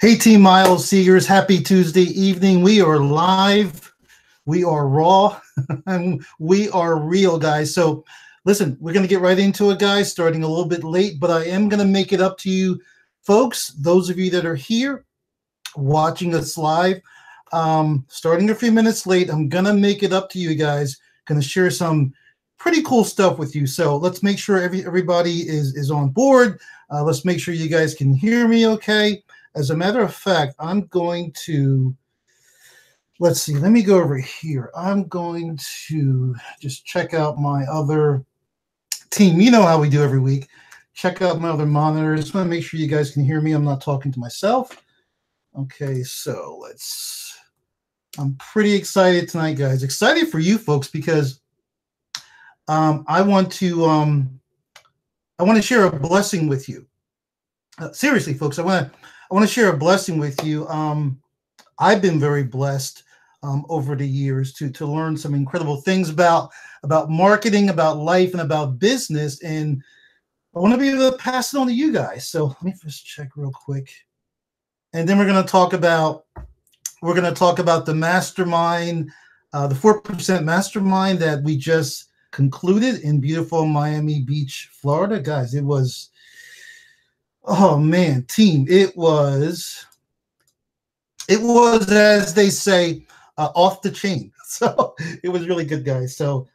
Hey, Team Miles Seegers, happy Tuesday evening. We are live, we are raw, and we are real, guys. So, listen, we're going to get right into it, guys, starting a little bit late, but I am going to make it up to you, folks, those of you that are here watching us live. Starting a few minutes late, I'm going to make it up to you guys. Going to share some pretty cool stuff with you. So, let's make sure everybody is on board. Let's make sure you guys can hear me okay. As a matter of fact, I'm going to, let's see, let me go over here. I'm going to just check out my other team. You know how we do every week. Check out my other monitors. Just want to make sure you guys can hear me. I'm not talking to myself. Okay, so I'm pretty excited tonight, guys. Excited for you folks because I want to share a blessing with you. Seriously, folks, I want to share a blessing with you. I've been very blessed over the years to learn some incredible things about marketing, about life, and about business, and I want to be able to pass it on to you guys. So let me just check real quick, and then we're going to talk about the mastermind, the 4% mastermind that we just concluded in beautiful Miami Beach, Florida, guys. It was. Oh man, team! It was, as they say, off the chain. So it was really good, guys. So,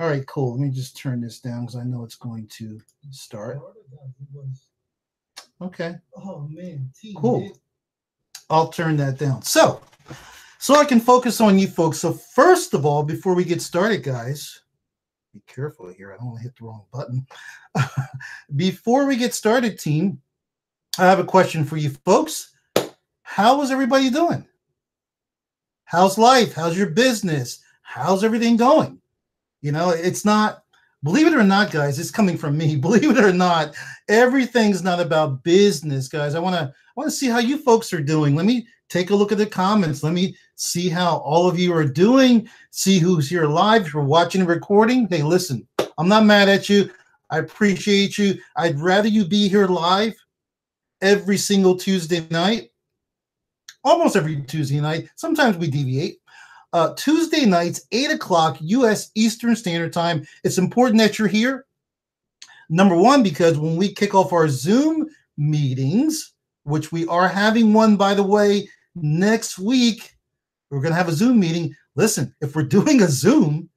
all right, cool. Let me just turn this down because I know it's going to start. Okay. Oh man, team. Cool. I'll turn that down. So I can focus on you folks. So first of all, before we get started, guys, be careful here. I don't want to hit the wrong button. Before we get started, team, I have a question for you folks. How is everybody doing? How's life? How's your business? How's everything going? You know, it's not, believe it or not, guys, it's coming from me. Believe it or not, everything's not about business, guys. I want to see how you folks are doing. Let me take a look at the comments. Let me see how all of you are doing. See who's here live. If you're watching and recording, hey, listen, I'm not mad at you. I appreciate you. I'd rather you be here live every single Tuesday night, almost every Tuesday night. Sometimes we deviate. Tuesday nights, 8 o'clock U.S. Eastern Standard Time. It's important that you're here. Number one, because when we kick off our Zoom meetings, which we are having one, by the way, next week, we're going to have a Zoom meeting. Listen, if we're doing a Zoom,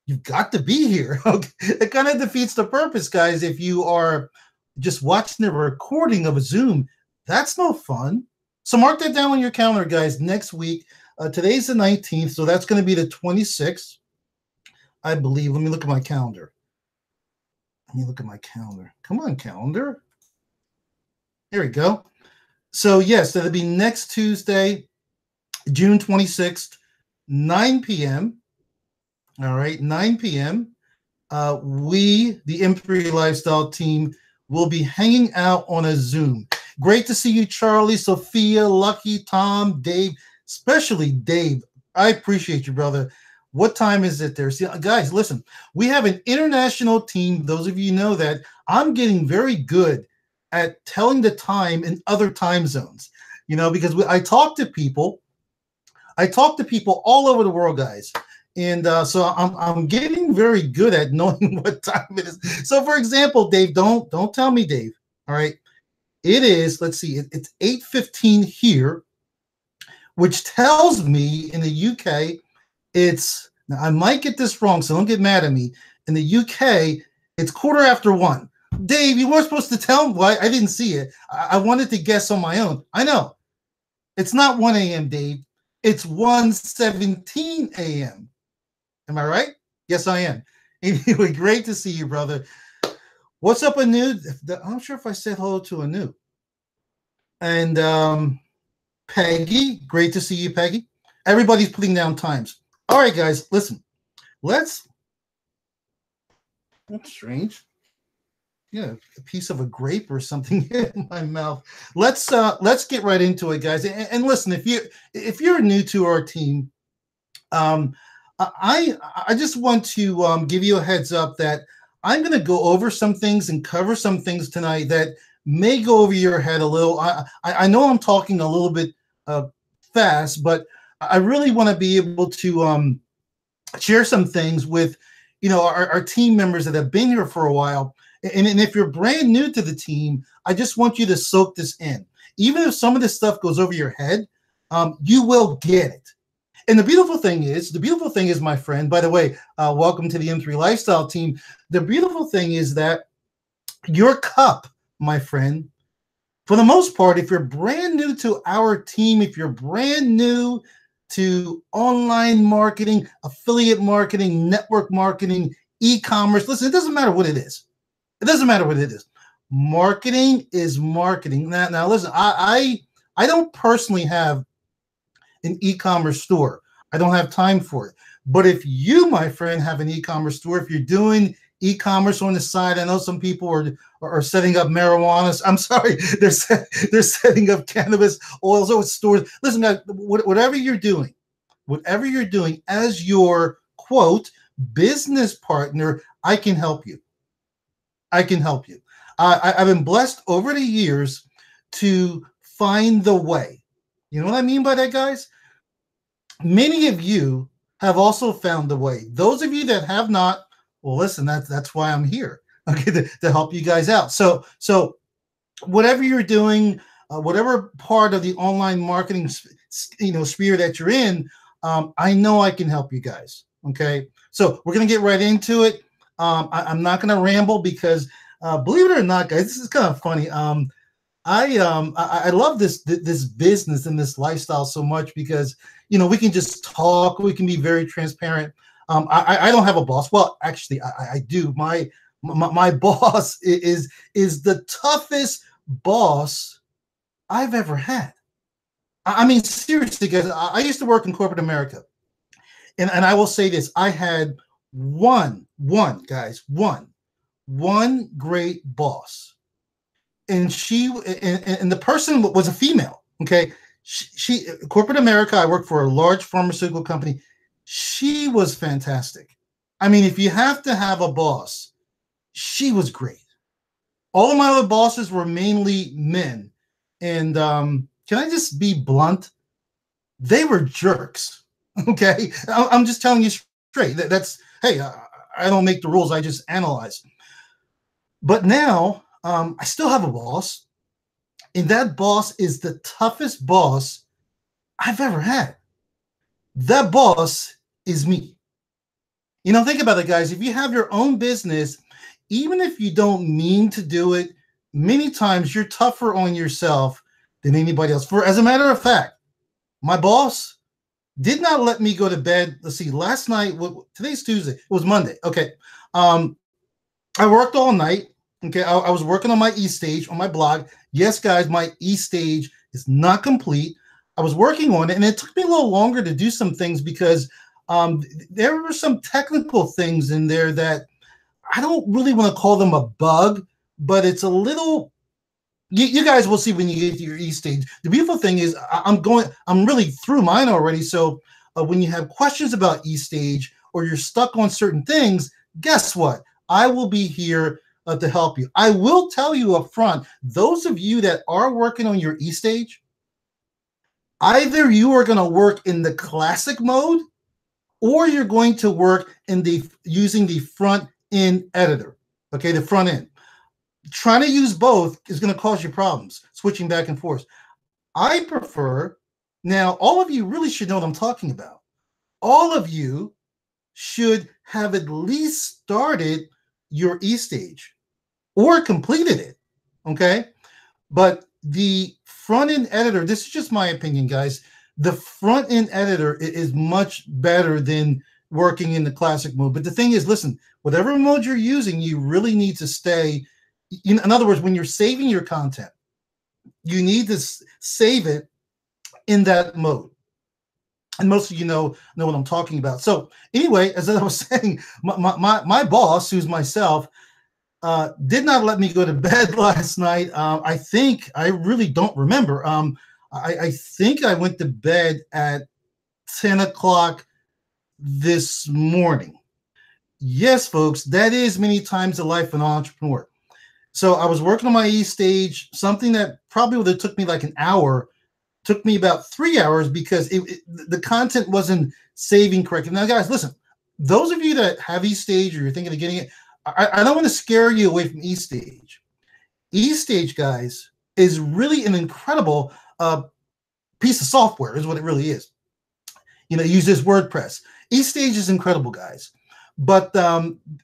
you've got to be here. Okay? It kind of defeats the purpose, guys, if you are just watching the recording of a Zoom. That's no fun. So mark that down on your calendar, guys. Next week, today's the 19th, so that's going to be the 26th, I believe. Let me look at my calendar. Come on, calendar. There we go. So yes, that'll be next Tuesday, June 26th, 9 p.m. All right, 9 p.m. We, the M3 Lifestyle team, will be hanging out on a Zoom. Great to see you, Charlie, Sophia, Lucky, Tom, Dave, especially Dave. I appreciate you, brother. What time is it there? See, guys, listen, we have an international team. Those of you know that I'm getting very good at telling the time in other time zones, you know, because I talk to people all over the world, guys. And so I'm getting very good at knowing what time it is. So, for example, Dave, don't tell me, Dave. All right, it is. Let's see, it's 8:15 here, which tells me in the UK it's. Now I might get this wrong, so don't get mad at me. In the UK, it's 1:15. Dave, you weren't supposed to tell me. Well, I didn't see it. I wanted to guess on my own. I know it's not 1 a.m., Dave. It's 1:17 a.m. Am I right? Yes, I am. Anyway, great to see you, brother. What's up, Anu? I'm not sure if I said hello to Anu. And Peggy, great to see you, Peggy. Everybody's putting down times. All right, guys, listen. That's strange. Yeah, a piece of a grape or something in my mouth. Let's get right into it, guys. And listen, if you're new to our team, I just want to give you a heads up that I'm going to go over some things and cover some things tonight that may go over your head a little. I know I'm talking a little bit fast, but I really want to be able to share some things with, our team members that have been here for a while. And if you're brand new to the team, I just want you to soak this in. Even if some of this stuff goes over your head, you will get it. And the beautiful thing is, my friend, by the way, welcome to the M3 Lifestyle team. The beautiful thing is that your cup, my friend, for the most part, if you're brand new to our team, if you're brand new to online marketing, affiliate marketing, network marketing, e-commerce, listen, it doesn't matter what it is. It doesn't matter what it is. Marketing is marketing. Now listen, I don't personally have an e-commerce store. I don't have time for it. But if you, my friend, have an e-commerce store, if you're doing e-commerce on the side, I know some people are setting up marijuana. I'm sorry, they're setting up cannabis oils or stores. Listen, guys, whatever you're doing as your quote business partner, I can help you. I can help you. I've been blessed over the years to find the way. You know what I mean by that, guys? Many of you have also found the way. Those of you that have not, well, listen, that's why I'm here, okay, to help you guys out. So whatever you're doing, whatever part of the online marketing, sphere that you're in, I know I can help you guys. Okay, so we're gonna get right into it. I'm not gonna ramble because, believe it or not, guys, this is kind of funny. I love this business and this lifestyle so much because we can just talk, we can be very transparent. I don't have a boss. Well, actually, I do. My boss is the toughest boss I've ever had. I mean, seriously, guys. I used to work in corporate America, and I will say this: I had one great boss. And the person was a female. Okay, she corporate America. I worked for a large pharmaceutical company. She was fantastic. I mean, if you have to have a boss, she was great. All of my other bosses were mainly men, and can I just be blunt? They were jerks. Okay, I'm just telling you straight. That's hey, I don't make the rules. I just analyze. But now. I still have a boss, and that boss is the toughest boss I've ever had. That boss is me. Think about it, guys. If you have your own business, even if you don't mean to do it, many times you're tougher on yourself than anybody else. As a matter of fact, my boss did not let me go to bed. Let's see, last night, today's Tuesday, it was Monday. Okay. I worked all night. Okay, I was working on my e-stage on my blog. Yes, guys, my e-stage is not complete. I was working on it, and it took me a little longer to do some things because there were some technical things in there that I don't really want to call them a bug, but it's a little. You guys will see when you get to your e-stage. The beautiful thing is I'm really through mine already. So when you have questions about e-stage or you're stuck on certain things, guess what? I will be here to help you. I will tell you up front, those of you that are working on your e-stage, either you are going to work in the classic mode or you're going to work in using the front end editor. Okay, the front end. Trying to use both is going to cause you problems, switching back and forth. I prefer, now all of you really should know what I'm talking about. All of you should have at least started your e-stage or completed it, okay? But the front-end editor, this is just my opinion, guys. The front-end editor is much better than working in the classic mode. But the thing is, listen, whatever mode you're using, you really need to stay. In other words, when you're saving your content, you need to save it in that mode. And most of you know what I'm talking about. So anyway, as I was saying, my boss, who's myself, did not let me go to bed last night. I really don't remember. I think I went to bed at 10 o'clock this morning. Yes, folks, that is many times the life of an entrepreneur. So I was working on my E stage, something that probably would have took me like an hour, took me about 3 hours because the content wasn't saving correctly. Now, guys, listen, those of you that have E stage or you're thinking of getting it, I don't want to scare you away from E stage. E stage, guys, is really an incredible piece of software, is what it really is. You know, use this WordPress. eStage is incredible, guys. But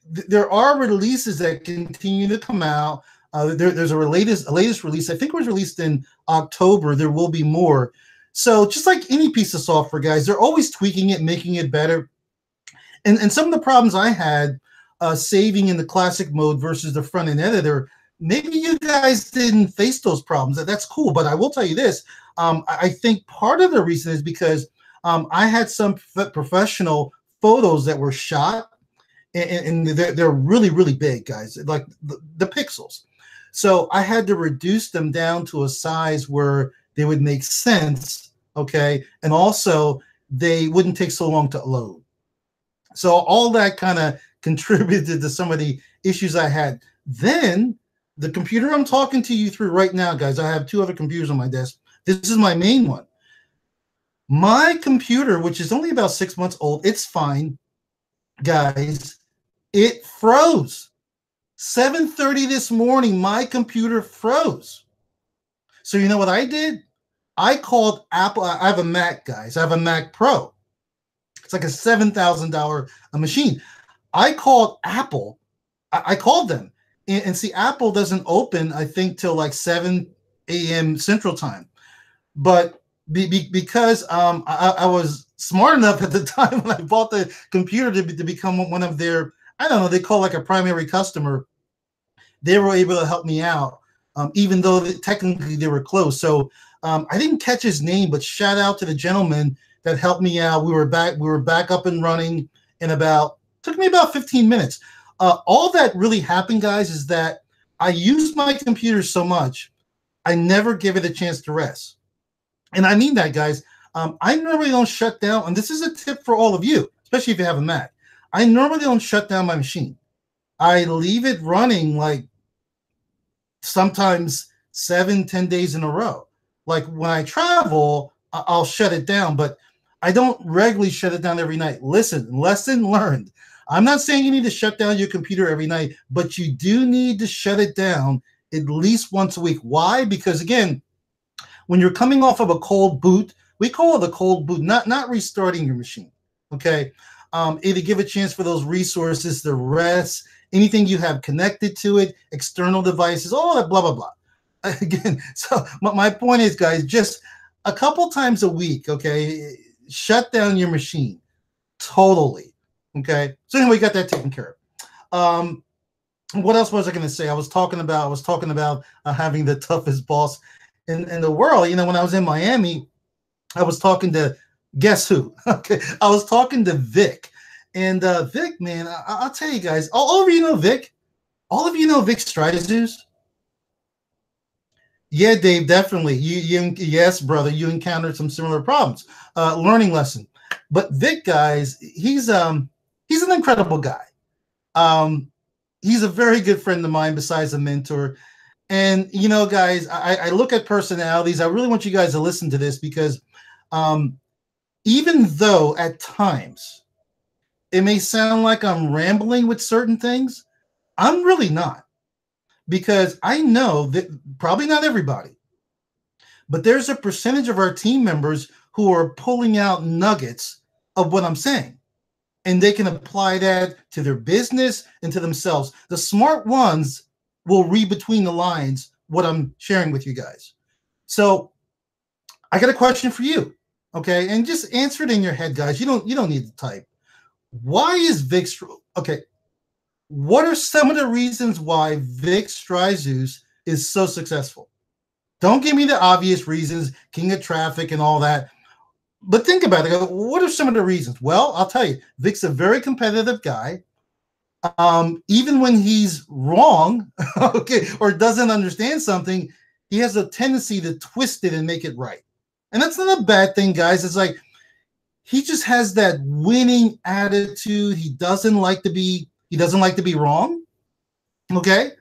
there are releases that continue to come out. There's a latest release. I think it was released in October. There will be more. So just like any piece of software, guys, they're always tweaking it, making it better. And some of the problems I had saving in the classic mode versus the front end editor, maybe you guys didn't face those problems. That's cool. But I will tell you this. I think part of the reason is because I had some professional photos that were shot, and they're really, really big, guys, like the pixels. So I had to reduce them down to a size where they would make sense, okay? And also, they wouldn't take so long to load. So all that kind of contributed to some of the issues I had. Then the computer I'm talking to you through right now, guys, I have two other computers on my desk. This is my main one. My computer, which is only about 6 months old, it's fine, guys. It froze. 7:30 this morning, my computer froze. So you know what I did? I called Apple. I have a Mac, guys. I have a Mac Pro. It's like a $7,000 machine. I called Apple. I called them. And see, Apple doesn't open, I think, till like 7 a.m. Central Time. But because I was smart enough at the time when I bought the computer to become one of their, I don't know, they call like a primary customer, they were able to help me out, even though technically they were closed. So I didn't catch his name, but shout out to the gentleman that helped me out. We were back up and running in took me about 15 minutes. All that really happened, guys, is that I used my computer so much, I never give it a chance to rest. And I mean that, guys. I normally don't shut down, and this is a tip for all of you, especially if you have a Mac. I normally don't shut down my machine. I leave it running like sometimes 7-10 days in a row. Like when I travel, I'll shut it down, but I don't regularly shut it down every night. Listen, lesson learned. I'm not saying you need to shut down your computer every night, but you do need to shut it down at least once a week. Why? Because again, when you're coming off of a cold boot, we call it a cold boot, not restarting your machine, okay? Either give a chance for those resources to rest, anything you have connected to it, external devices, all that blah, blah, blah. Again, so my point is, guys, just a couple times a week, okay, shut down your machine totally, okay? So anyway, got that taken care of. What else was I going to say? I was talking about having the toughest boss in the world. You know, when I was in Miami, I was talking to, guess who? Okay, I was talking to Vic, and Vic, man, I'll tell you guys, all of you know Vic. All of you know Vic Stryzus. Yeah, Dave, definitely. Yes, brother, you encountered some similar problems. Learning lesson, but Vic, guys, he's an incredible guy. He's a very good friend of mine, besides a mentor. And, you know, guys, I look at personalities. I really want you guys to listen to this because even though at times it may sound like I'm rambling with certain things, I'm really not. Because I know that probably not everybody, but there's a percentage of our team members who are pulling out nuggets of what I'm saying. And they can apply that to their business and to themselves. The smart ones will read between the lines what I'm sharing with you guys. So I got a question for you, okay? And just answer it in your head, guys. You don't need to type. Why is Vic? Okay, what are some of the reasons why Vic Stryzus is so successful? Don't give me the obvious reasons, king of traffic and all that. But think about it. What are some of the reasons? Well, I'll tell you. Vic's a very competitive guy. Even when he's wrong, okay, or doesn't understand something, he has a tendency to twist it and make it right. And that's not a bad thing, guys. It's like he just has that winning attitude. He doesn't like to be wrong. Okay.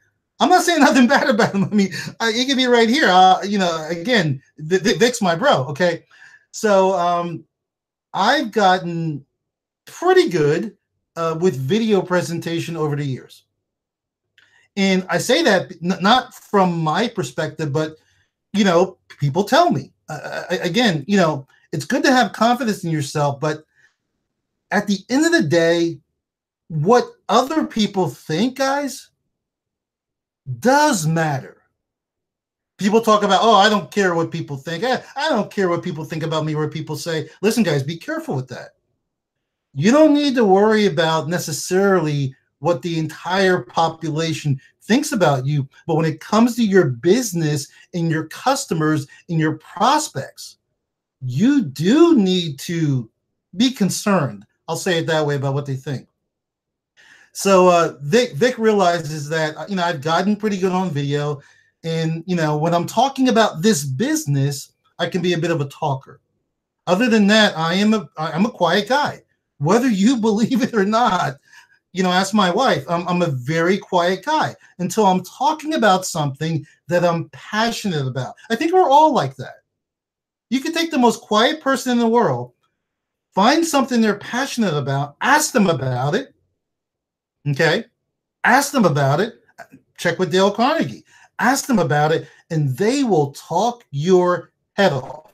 I'm not saying nothing bad about him. I mean, he can be right here. Again, Vic's my bro. Okay, so I've gotten pretty good with video presentation over the years, and I say that not from my perspective, but people tell me. Again, it's good to have confidence in yourself, but at the end of the day, what other people think, guys, does matter. People talk about, oh, I don't care what people think. I don't care what people think about me or what people say. Listen, guys, be careful with that. You don't need to worry about necessarily what the entire population thinks about you. But when it comes to your business and your customers and your prospects, you do need to be concerned. I'll say it that way about what they think. So Vic realizes that I've gotten pretty good on video, and when I'm talking about this business, I can be a bit of a talker. Other than that, I'm a quiet guy. Whether you believe it or not, ask my wife. I'm a very quiet guy until I'm talking about something that I'm passionate about. I think we're all like that. You can take the most quiet person in the world, find something they're passionate about, ask them about it. Okay? Ask them about it. Check with Dale Carnegie. Ask them about it, and they will talk your head off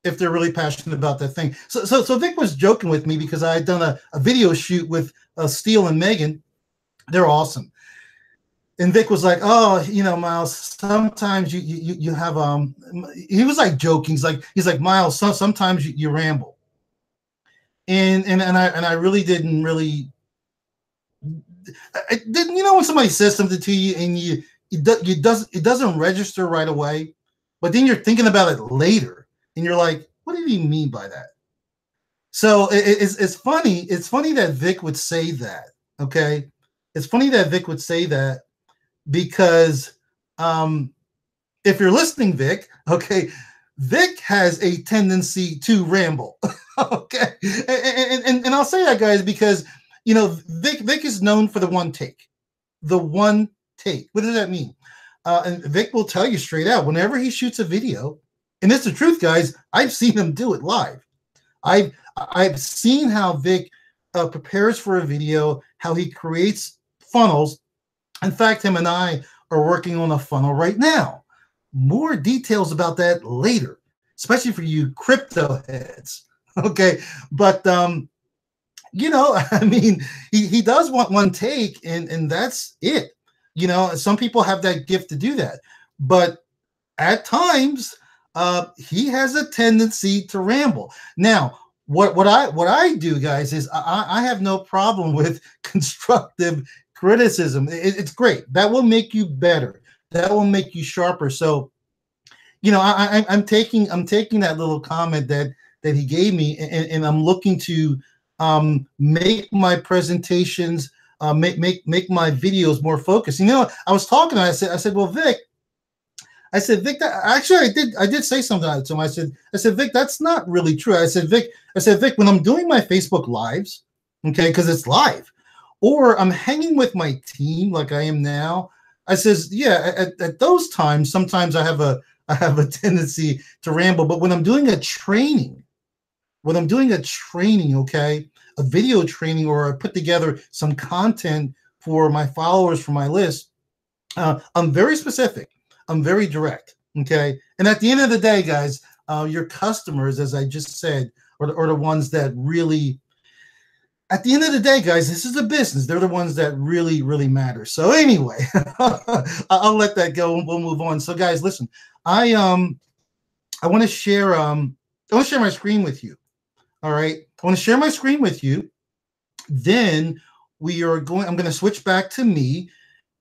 if they're really passionate about that thing. So Vic was joking with me because I had done a video shoot with Steele and Megan. They're awesome. And Vic was like, "Oh, Miles, sometimes you have He was like joking. He's like Miles. Sometimes you ramble." And I really didn't really. I didn't, when somebody says something to you and it doesn't register right away, but then you're thinking about it later and you're like, what did he mean by that? So it's funny. It's funny that Vic would say that. Okay, it's funny that Vic would say that because if you're listening, Vic, okay, Vic has a tendency to ramble. Okay, and I'll say that, guys, because Vic is known for the one take. The one take. What does that mean? And Vic will tell you straight out whenever he shoots a video, and it's the truth, guys. I've seen him do it live. I've seen how Vic prepares for a video, how he creates funnels. In fact, him and I are working on a funnel right now. More details about that later, especially for you crypto heads. Okay, but I mean, he does want one take, and that's it. Some people have that gift to do that, but at times he has a tendency to ramble. Now, what I do, guys, is I have no problem with constructive criticism. It's great. That will make you better. That will make you sharper. So, I'm taking that little comment that he gave me, and I'm looking to make my presentations, make my videos more focused. I was talking. I said, well, Vic. I said, Vic. Actually, I did say something to him. I said, Vic, that's not really true. I said, Vic. When I'm doing my Facebook lives, okay, because it's live, or I'm hanging with my team like I am now. I says, yeah, at those times, sometimes I have a tendency to ramble. But when I'm doing a training, okay, a video training, or I put together some content for my followers, for my list, I'm very specific. I'm very direct. Okay. And at the end of the day, guys, your customers, as I just said, are the ones that really, at the end of the day, guys, this is a business. They're the ones that really, really matter. So anyway, I'll let that go and we'll move on. So guys, listen, I want to share my screen with you. All right. I want to share my screen with you. Then I'm going to switch back to me,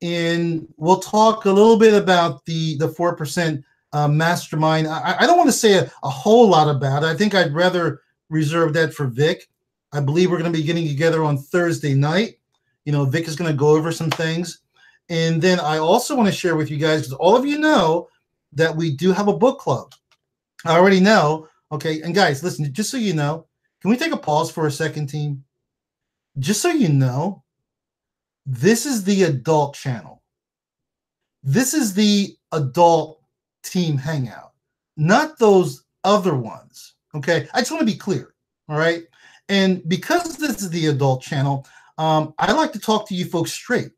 and we'll talk a little bit about the 4% mastermind. I don't want to say a whole lot about it. I think I'd rather reserve that for Vic. I believe we're going to be getting together on Thursday night. Vic is going to go over some things. And then I also want to share with you guys, because all of you know that we do have a book club. I already know. Okay. And guys, listen, just so you know, can we take a pause for a second, team? Just so you know, this is the adult channel. This is the adult team hangout, not those other ones. Okay. I just want to be clear. All right. And because this is the adult channel, I like to talk to you folks straight.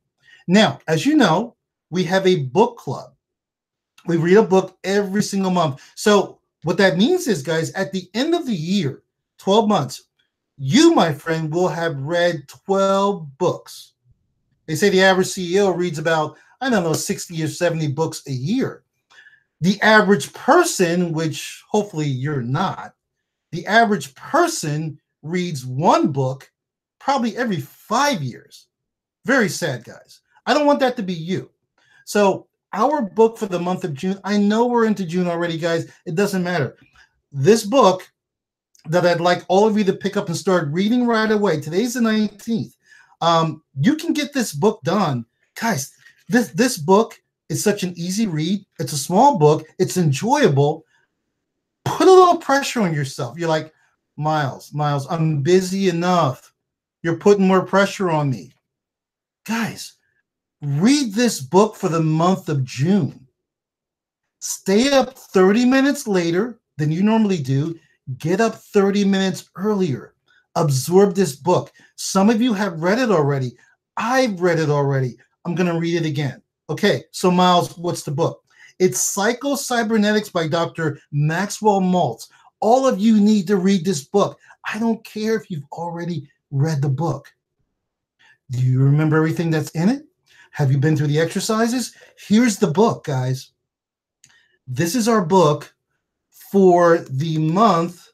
Now, as you know, we have a book club. We read a book every single month. So, what that means is, guys, at the end of the year, 12 months, you, my friend, will have read 12 books. They say the average CEO reads about, I don't know, 60 or 70 books a year. The average person, which hopefully you're not, the average person reads one book probably every 5 years. Very sad, guys. I don't want that to be you. So, our book for the month of June, I know we're into June already, guys. It doesn't matter. This book that I'd like all of you to pick up and start reading right away. Today's the 19th. You can get this book done. Guys, this book is such an easy read. It's a small book. It's enjoyable. Put a little pressure on yourself. You're like, Miles, I'm busy enough. You're putting more pressure on me. Guys, read this book for the month of June. Stay up 30 minutes later than you normally do. Get up 30 minutes earlier. Absorb this book. Some of you have read it already. I've read it already. I'm going to read it again. Okay, so Miles, what's the book? It's Psycho-Cybernetics by Dr. Maxwell Maltz. All of you need to read this book. I don't care if you've already read the book. Do you remember everything that's in it? Have you been through the exercises? Here's the book, guys. This is our book for the month.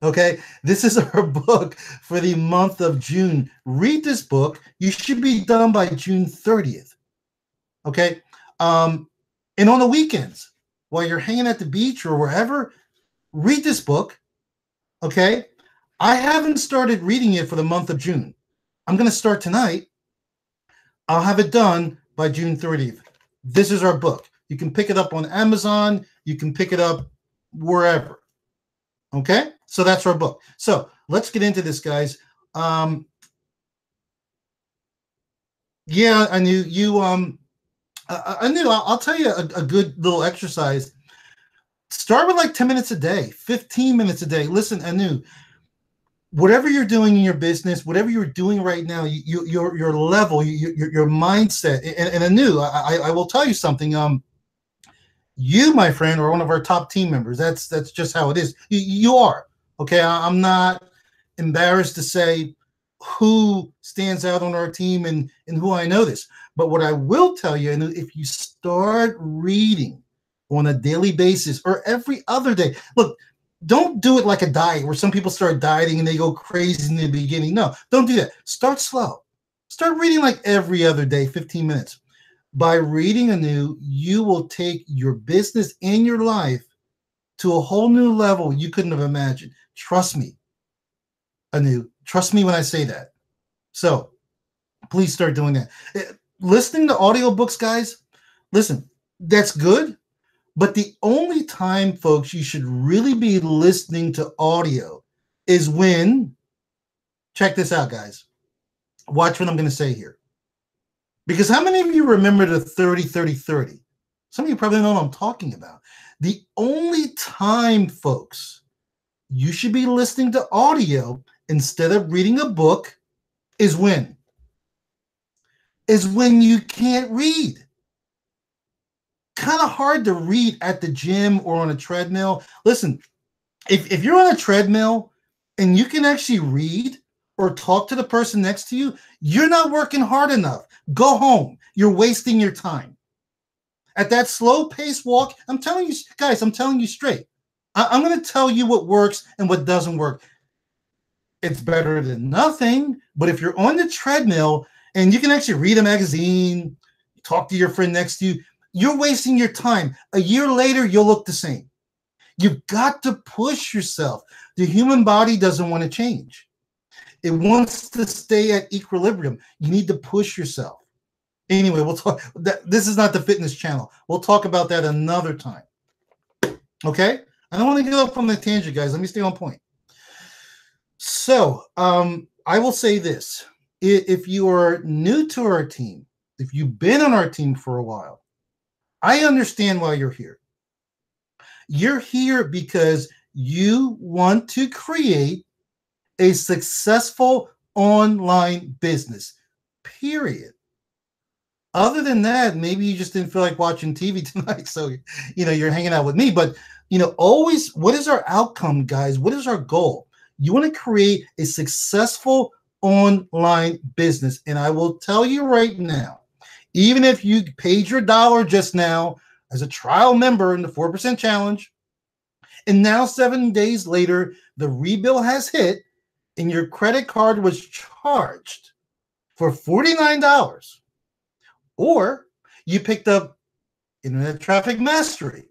Okay, this is our book for the month of June. Read this book. You should be done by June 30th. Okay, and on the weekends, while you're hanging at the beach or wherever, read this book. Okay, I haven't started reading it for the month of June. I'm going to start tonight. I'll have it done by June 30th. This is our book. You can pick it up on Amazon. You can pick it up wherever. Okay, so that's our book. So let's get into this, guys. Yeah, I knew you. I knew. I'll tell you a good little exercise. Start with like 10 minutes a day, 15 minutes a day. Listen, Anu, whatever you're doing in your business, whatever you're doing right now, your level, your mindset, and Anu, I will tell you something. You, my friend, are one of our top team members. That's just how it is. You are. Okay, I'm not embarrassed to say who stands out on our team and who I know this. But what I will tell you, and if you start reading on a daily basis or every other day, look, don't do it like a diet where some people start dieting and they go crazy in the beginning. No, don't do that. Start slow. Start reading like every other day, 15 minutes. By reading anew, you will take your business and your life to a whole new level you couldn't have imagined. Trust me, Anu. Trust me when I say that. So please start doing that. Listening to audiobooks, guys, listen, that's good. But the only time, folks, you should really be listening to audio is when, check this out, guys. Watch what I'm going to say here. Because how many of you remember the 30-30-30? Some of you probably know what I'm talking about. The only time, folks, you should be listening to audio instead of reading a book is when? Is when you can't read. Kind of hard to read at the gym or on a treadmill. Listen, if you're on a treadmill and you can actually read or talk to the person next to you, you're not working hard enough. Go home. You're wasting your time. At that slow pace walk, I'm telling you, guys, I'm telling you straight. I'm going to tell you what works and what doesn't work. It's better than nothing. But if you're on the treadmill and you can actually read a magazine, talk to your friend next to you, you're wasting your time. A year later, you'll look the same. You've got to push yourself. The human body doesn't want to change. It wants to stay at equilibrium. You need to push yourself. Anyway, we'll talk. This is not the fitness channel. We'll talk about that another time. Okay? I don't want to get off on the tangent, guys. Let me stay on point. So, I will say this. If you are new to our team, if you've been on our team for a while, I understand why you're here. You're here because you want to create a successful online business, period. Other than that, maybe you just didn't feel like watching TV tonight, so you're hanging out with me. But always, what is our outcome, guys? What is our goal? You want to create a successful online business, and I will tell you right now, even if you paid your dollar just now as a trial member in the 4% challenge, and now 7 days later, the rebill has hit, and your credit card was charged for $49. Or you picked up Internet Traffic Mastery,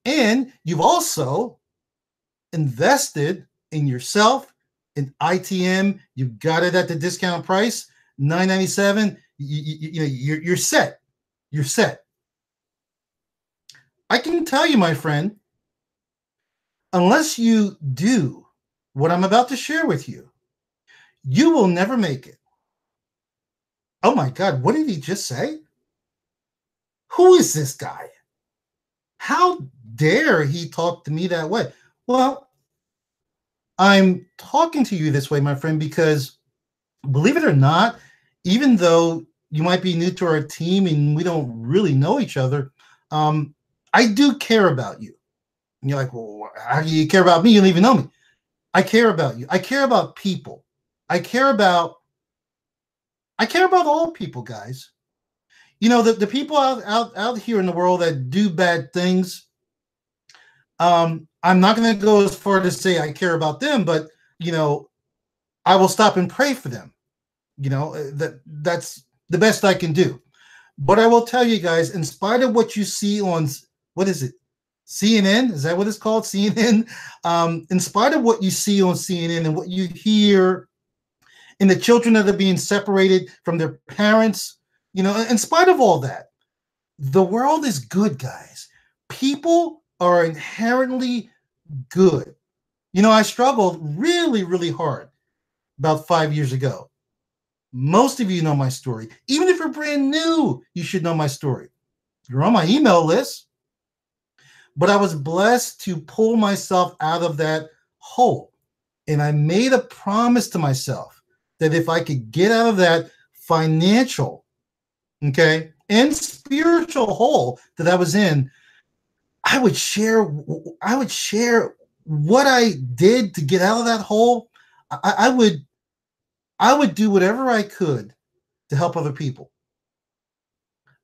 and you've also invested in yourself in ITM. You got it at the discount price, $9.97. You're set. You're set. I can tell you, my friend, unless you do what I'm about to share with you, you will never make it. Oh my God, what did he just say? Who is this guy? How dare he talk to me that way? Well, I'm talking to you this way, my friend, because believe it or not, even though you might be new to our team and we don't really know each other, I do care about you. And you're like, well, how do you care about me? You don't even know me. I care about you. I care about people. I care about all people, guys. The people out here in the world that do bad things, I'm not going to go as far to say I care about them, but I will stop and pray for them. That's the best I can do. But I will tell you guys, in spite of what you see on, what is it, CNN? Is that what it's called, CNN? In spite of what you see on CNN and what you hear, and the children that are being separated from their parents, in spite of all that, the world is good, guys. People are inherently good. I struggled really, really hard about 5 years ago. Most of you know my story. Even if you're brand new, you should know my story. You're on my email list. But I was blessed to pull myself out of that hole. And I made a promise to myself that if I could get out of that financial, and spiritual hole that I was in, I would share what I did to get out of that hole. I would do whatever I could to help other people.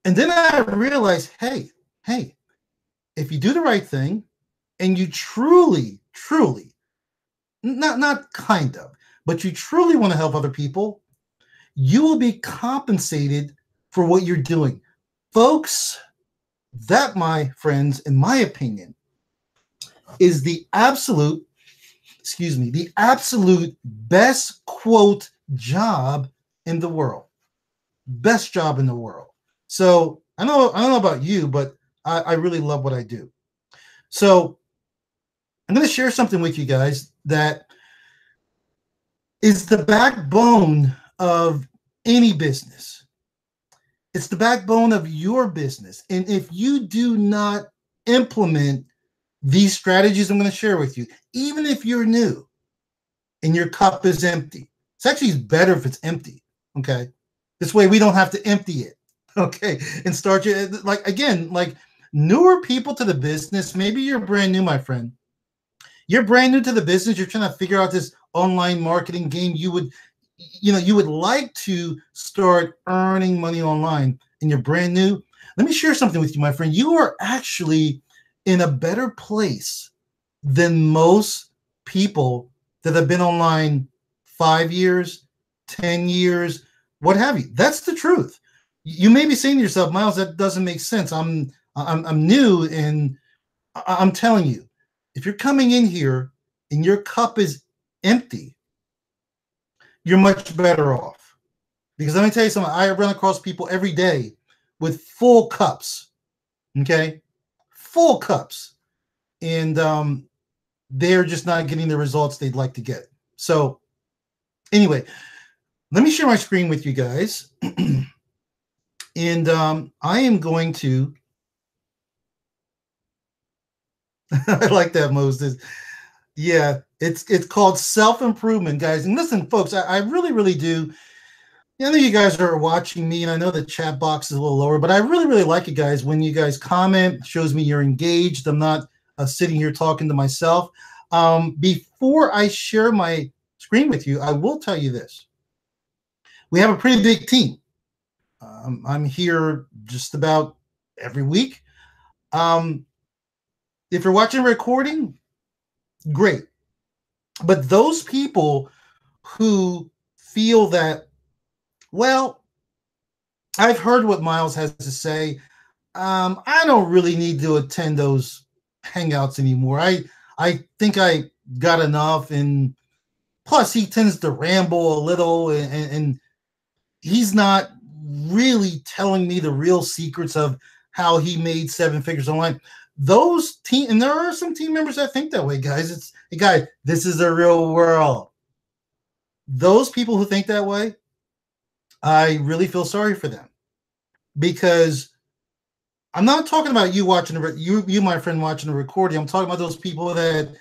And then I realized, hey, if you do the right thing and you truly, not kind of, but you truly want to help other people, you will be compensated for what you're doing. Folks, that, my friends, in my opinion, is the absolute best quote job in the world. Best job in the world. So I don't know about you, but I really love what I do. So I'm going to share something with you guys that is the backbone of any business. It's the backbone of your business. And if you do not implement these strategies I'm going to share with you, even if you're new and your cup is empty, it's actually better if it's empty. Okay. This way we don't have to empty it. Okay. And start your, like newer people to the business. Maybe you're brand new, my friend. You're brand new to the business. You're trying to figure out this online marketing game. You would like to start earning money online and you're brand new. Let me share something with you, my friend. You are actually in a better place than most people that have been online 5 years, 10 years, what have you. That's the truth. You may be saying to yourself, Miles, that doesn't make sense. I'm new, and I'm telling you, if you're coming in here and your cup is empty, you're much better off. Because let me tell you something, I run across people every day with full cups, okay? Full cups. And they're just not getting the results they'd like to get. So anyway, let me share my screen with you guys. And I am going to, I like that, Moses. Yeah, it's called self-improvement, guys. And listen, folks, I really, really do. I know you guys are watching me, and I know the chat box is a little lower, but I really, really like it, guys. When you guys comment, shows me you're engaged. I'm not sitting here talking to myself. Before I share my screen with you, I will tell you this. We have a pretty big team. I'm here just about every week. Um, if you're watching a recording, great. But those people who feel that, well, I've heard what Miles has to say. I don't really need to attend those hangouts anymore. I think I got enough, and plus he tends to ramble a little, and he's not really telling me the real secrets of how he made seven figures online. Those team, and there are some team members that think that way, guys. It's hey, guys, this is a real world. Those people who think that way, I really feel sorry for them, because I'm not talking about you watching you, my friend, watching the recording. I'm talking about those people that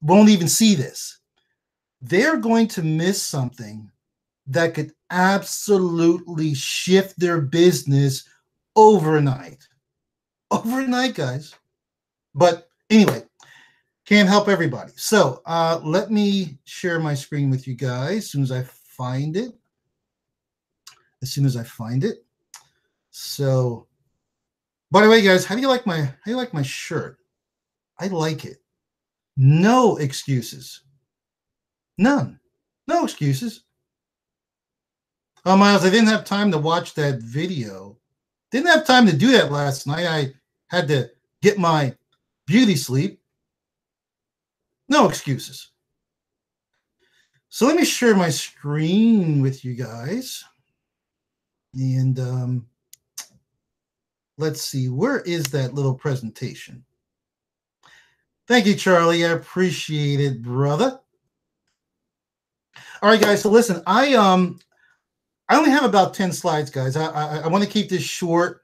won't even see this. They're going to miss something that could absolutely shift their business overnight. Overnight, guys. But anyway, can't help everybody. So let me share my screen with you guys as soon as I find it. So, by the way, guys, how do you like my shirt? I like it. No excuses. None. No excuses. Oh, Miles, I didn't have time to watch that video. Didn't have time to do that last night. I had to get my beauty sleep. No excuses. So let me share my screen with you guys. And let's see, where is that little presentation? Thank you, Charlie. I appreciate it, brother. All right, guys. So listen, I only have about 10 slides, guys. I want to keep this short.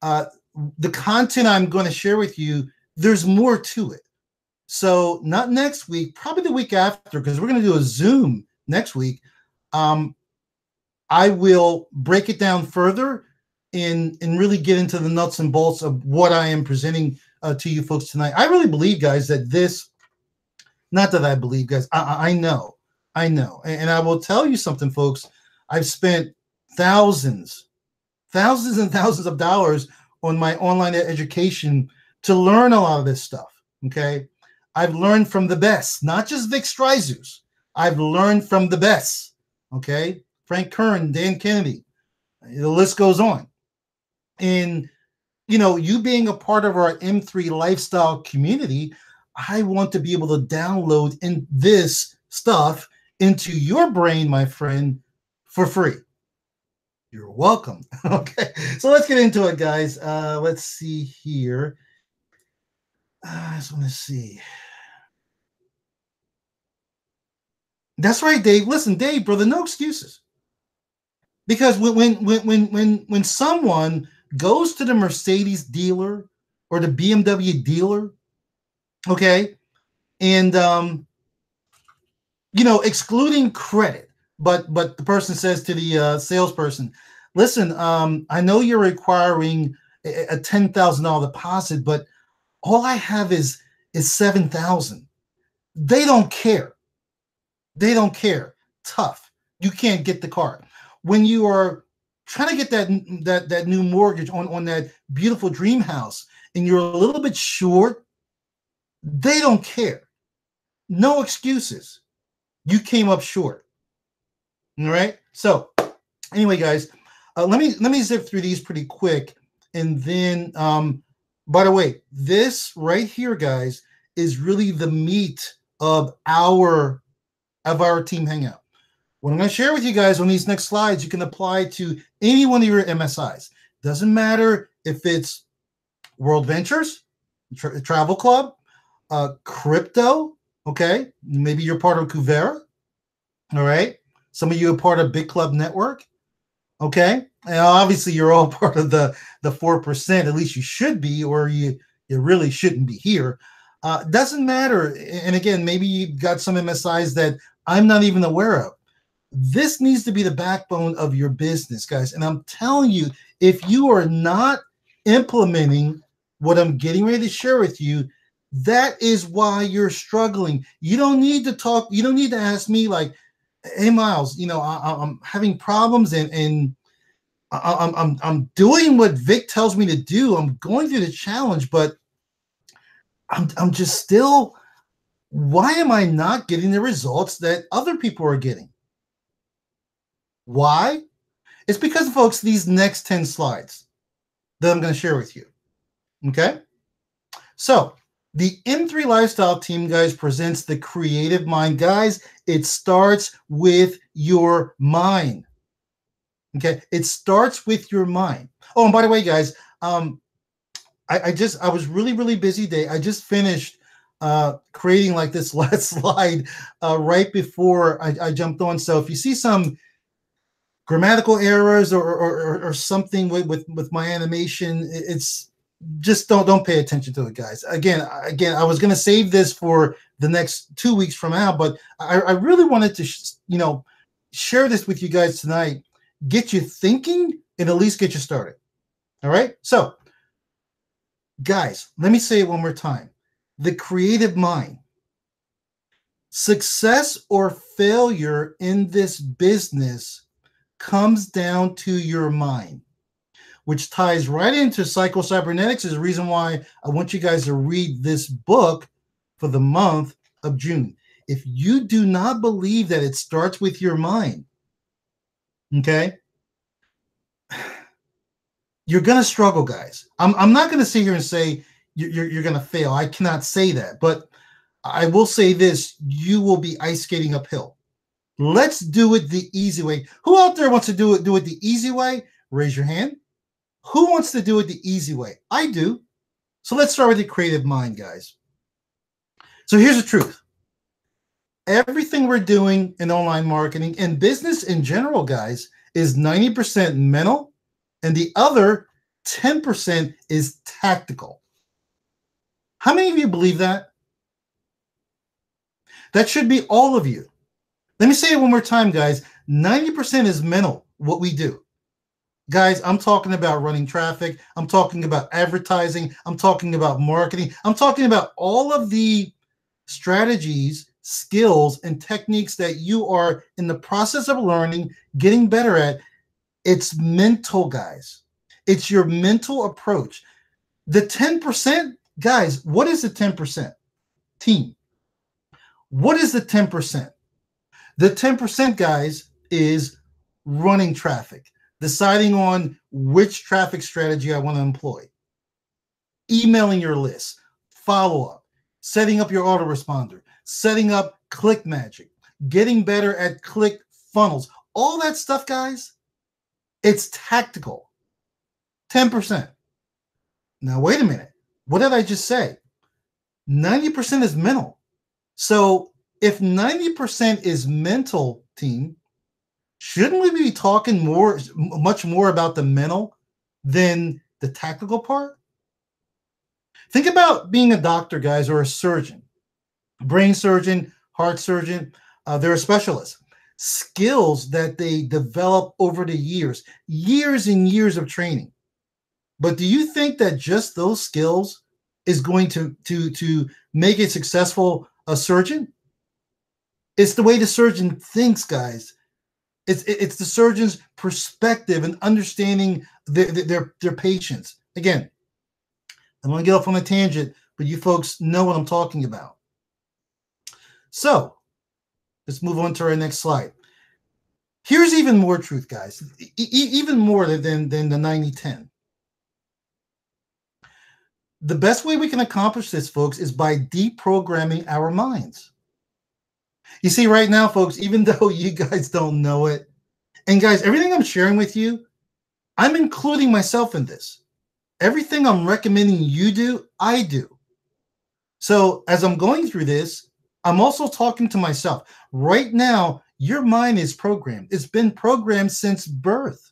The content I'm going to share with you, there's more to it. So not next week, probably the week after, because we're going to do a Zoom next week. I will break it down further and really get into the nuts and bolts of what I am presenting to you folks tonight. I really believe, guys, that this, not that I believe, guys, I know. And I will tell you something, folks. I've spent thousands and thousands of dollars on my online education to learn a lot of this stuff, okay? I've learned from the best, not just Vic Stryzus. I've learned from the best, okay? Frank Kern, Dan Kennedy, the list goes on. And, you know, you being a part of our M3 lifestyle community, I want to be able to download in this stuff into your brain, my friend, for free. You're welcome. Okay, so let's get into it, guys. Let's see here. I just want to see. That's right, Dave. Listen, Dave, brother, no excuses. Because when someone goes to the Mercedes dealer or the BMW dealer, okay, and you know, excluding credit, but the person says to the salesperson, listen, I know you're requiring a $10,000 deposit, but all I have is $7,000. They don't care. They don't care. Tough. You can't get the car. When you are trying to get that new mortgage on that beautiful dream house and you're a little bit short, they don't care. No excuses. You came up short. All right. So anyway, guys, let me zip through these pretty quick. And then, by the way, this right here, guys, is really the meat of our team hangout. What I'm going to share with you guys on these next slides, you can apply to any one of your MSIs. Doesn't matter if it's World Ventures, Travel Club, crypto, okay? Maybe you're part of Kuvera, all right? Some of you are part of Big Club Network, Okay, and obviously you're all part of the 4%. At least you should be, or you really shouldn't be here. Doesn't matter. And again, maybe you got some MSIs that I'm not even aware of. This needs to be the backbone of your business, guys. And I'm telling you, if you are not implementing what I'm getting ready to share with you, that is why you're struggling. You don't need to talk. You don't need to ask me like, "Hey, Miles, I'm having problems, and I'm doing what Vic tells me to do. I'm going through the challenge, but I'm just still. Why am I not getting the results that other people are getting? Why? It's because, folks, these next 10 slides that I'm going to share with you. Okay? So, the M3 Lifestyle Team, guys, presents the creative mind. Guys, it starts with your mind. Okay? It starts with your mind. Oh, and by the way, guys, I was really busy day. I just finished creating like this last slide right before I jumped on. So if you see some grammatical errors or something with my animation, it's just don't pay attention to it, guys. Again, I was going to save this for the next 2 weeks from now, but I really wanted to share this with you guys tonight, get you thinking, and at least get you started. All right, so guys, let me say it one more time. The creative mind. Success or failure in this business comes down to your mind, which ties right into psycho-cybernetics. Is the reason why I want you guys to read this book for the month of June. If you do not believe that it starts with your mind, okay, you're going to struggle, guys. I'm not going to sit here and say you're going to fail. I cannot say that. But I will say this. You will be ice skating uphill. Let's do it the easy way. Who out there wants to do it the easy way? Raise your hand. Who wants to do it the easy way? I do. So let's start with the creative mind, guys. So here's the truth. Everything we're doing in online marketing and business in general, guys, is 90% mental, and the other 10% is tactical. How many of you believe that? That should be all of you. Let me say it one more time, guys. 90% is mental, what we do. Guys, I'm talking about running traffic. I'm talking about advertising. I'm talking about marketing. I'm talking about all of the strategies, skills, and techniques that you are in the process of learning, getting better at. It's mental, guys. It's your mental approach. The 10%, guys, what is the 10%? Team. What is the 10%? The 10%, guys, is running traffic, deciding on which traffic strategy I want to employ, emailing your list, follow-up, setting up your autoresponder, setting up click magic, getting better at click funnels. All that stuff, guys, it's tactical. 10%. Now, wait a minute. What did I just say? 90% is mental. So if 90% is mental, team, shouldn't we be talking much more about the mental than the tactical part? Think about being a doctor, guys, or a surgeon, brain surgeon, heart surgeon. They're a specialist. Skills that they develop over the years and years of training. But do you think that just those skills is going to make a successful surgeon? It's the way the surgeon thinks, guys. It's the surgeon's perspective and understanding their patients. Again, I'm going to get off on a tangent, but you folks know what I'm talking about. So let's move on to our next slide. Here's even more truth, guys. Even more than the 90-10. The best way we can accomplish this, folks, is by deprogramming our minds. You see, right now, folks, even though you guys don't know it, and guys, everything I'm sharing with you, I'm including myself in this. Everything I'm recommending you do, I do. So as I'm going through this, I'm also talking to myself. Right now, your mind is programmed. It's been programmed since birth.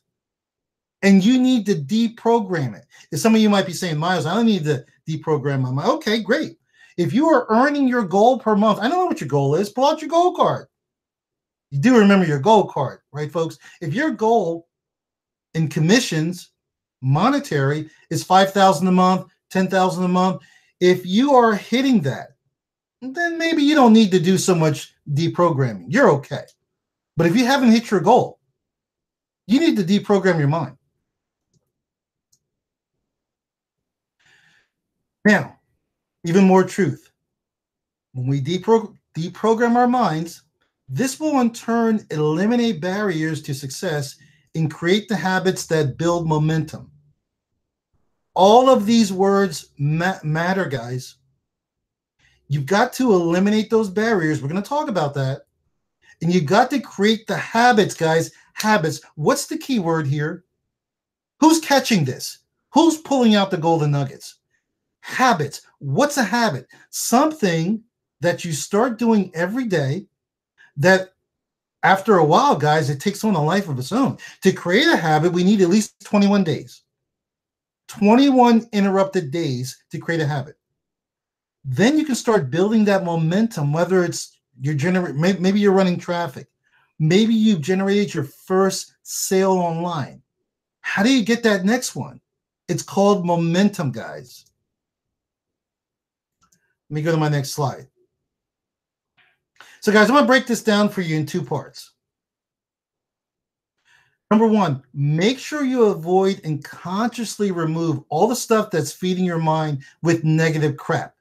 and you need to deprogram it. And some of you might be saying, Miles, I don't need to deprogram my mind. Okay, great. If you are earning your goal per month, I don't know what your goal is, pull out your goal card. You do remember your goal card, right, folks? If your goal in commissions, monetary, is 5,000 a month, 10,000 a month, if you are hitting that, then maybe you don't need to do so much deprogramming. You're okay. But if you haven't hit your goal, you need to deprogram your mind. Now, even more truth. When we deprogram our minds, this will in turn eliminate barriers to success and create the habits that build momentum. All of these words matter, guys. You've got to eliminate those barriers. We're going to talk about that. And you got to create the habits, guys. Habits. What's the key word here? Who's catching this? Who's pulling out the golden nuggets? Habits. What's a habit? Something that you start doing every day that after a while, guys, it takes on a life of its own. To create a habit, we need at least 21 days. 21 interrupted days to create a habit. Then you can start building that momentum, whether it's maybe you're running traffic. Maybe you've generated your first sale online. How do you get that next one? It's called momentum, guys. Let me go to my next slide. So, guys, I'm going to break this down for you in two parts. Number one, make sure you avoid and consciously remove all the stuff that's feeding your mind with negative crap.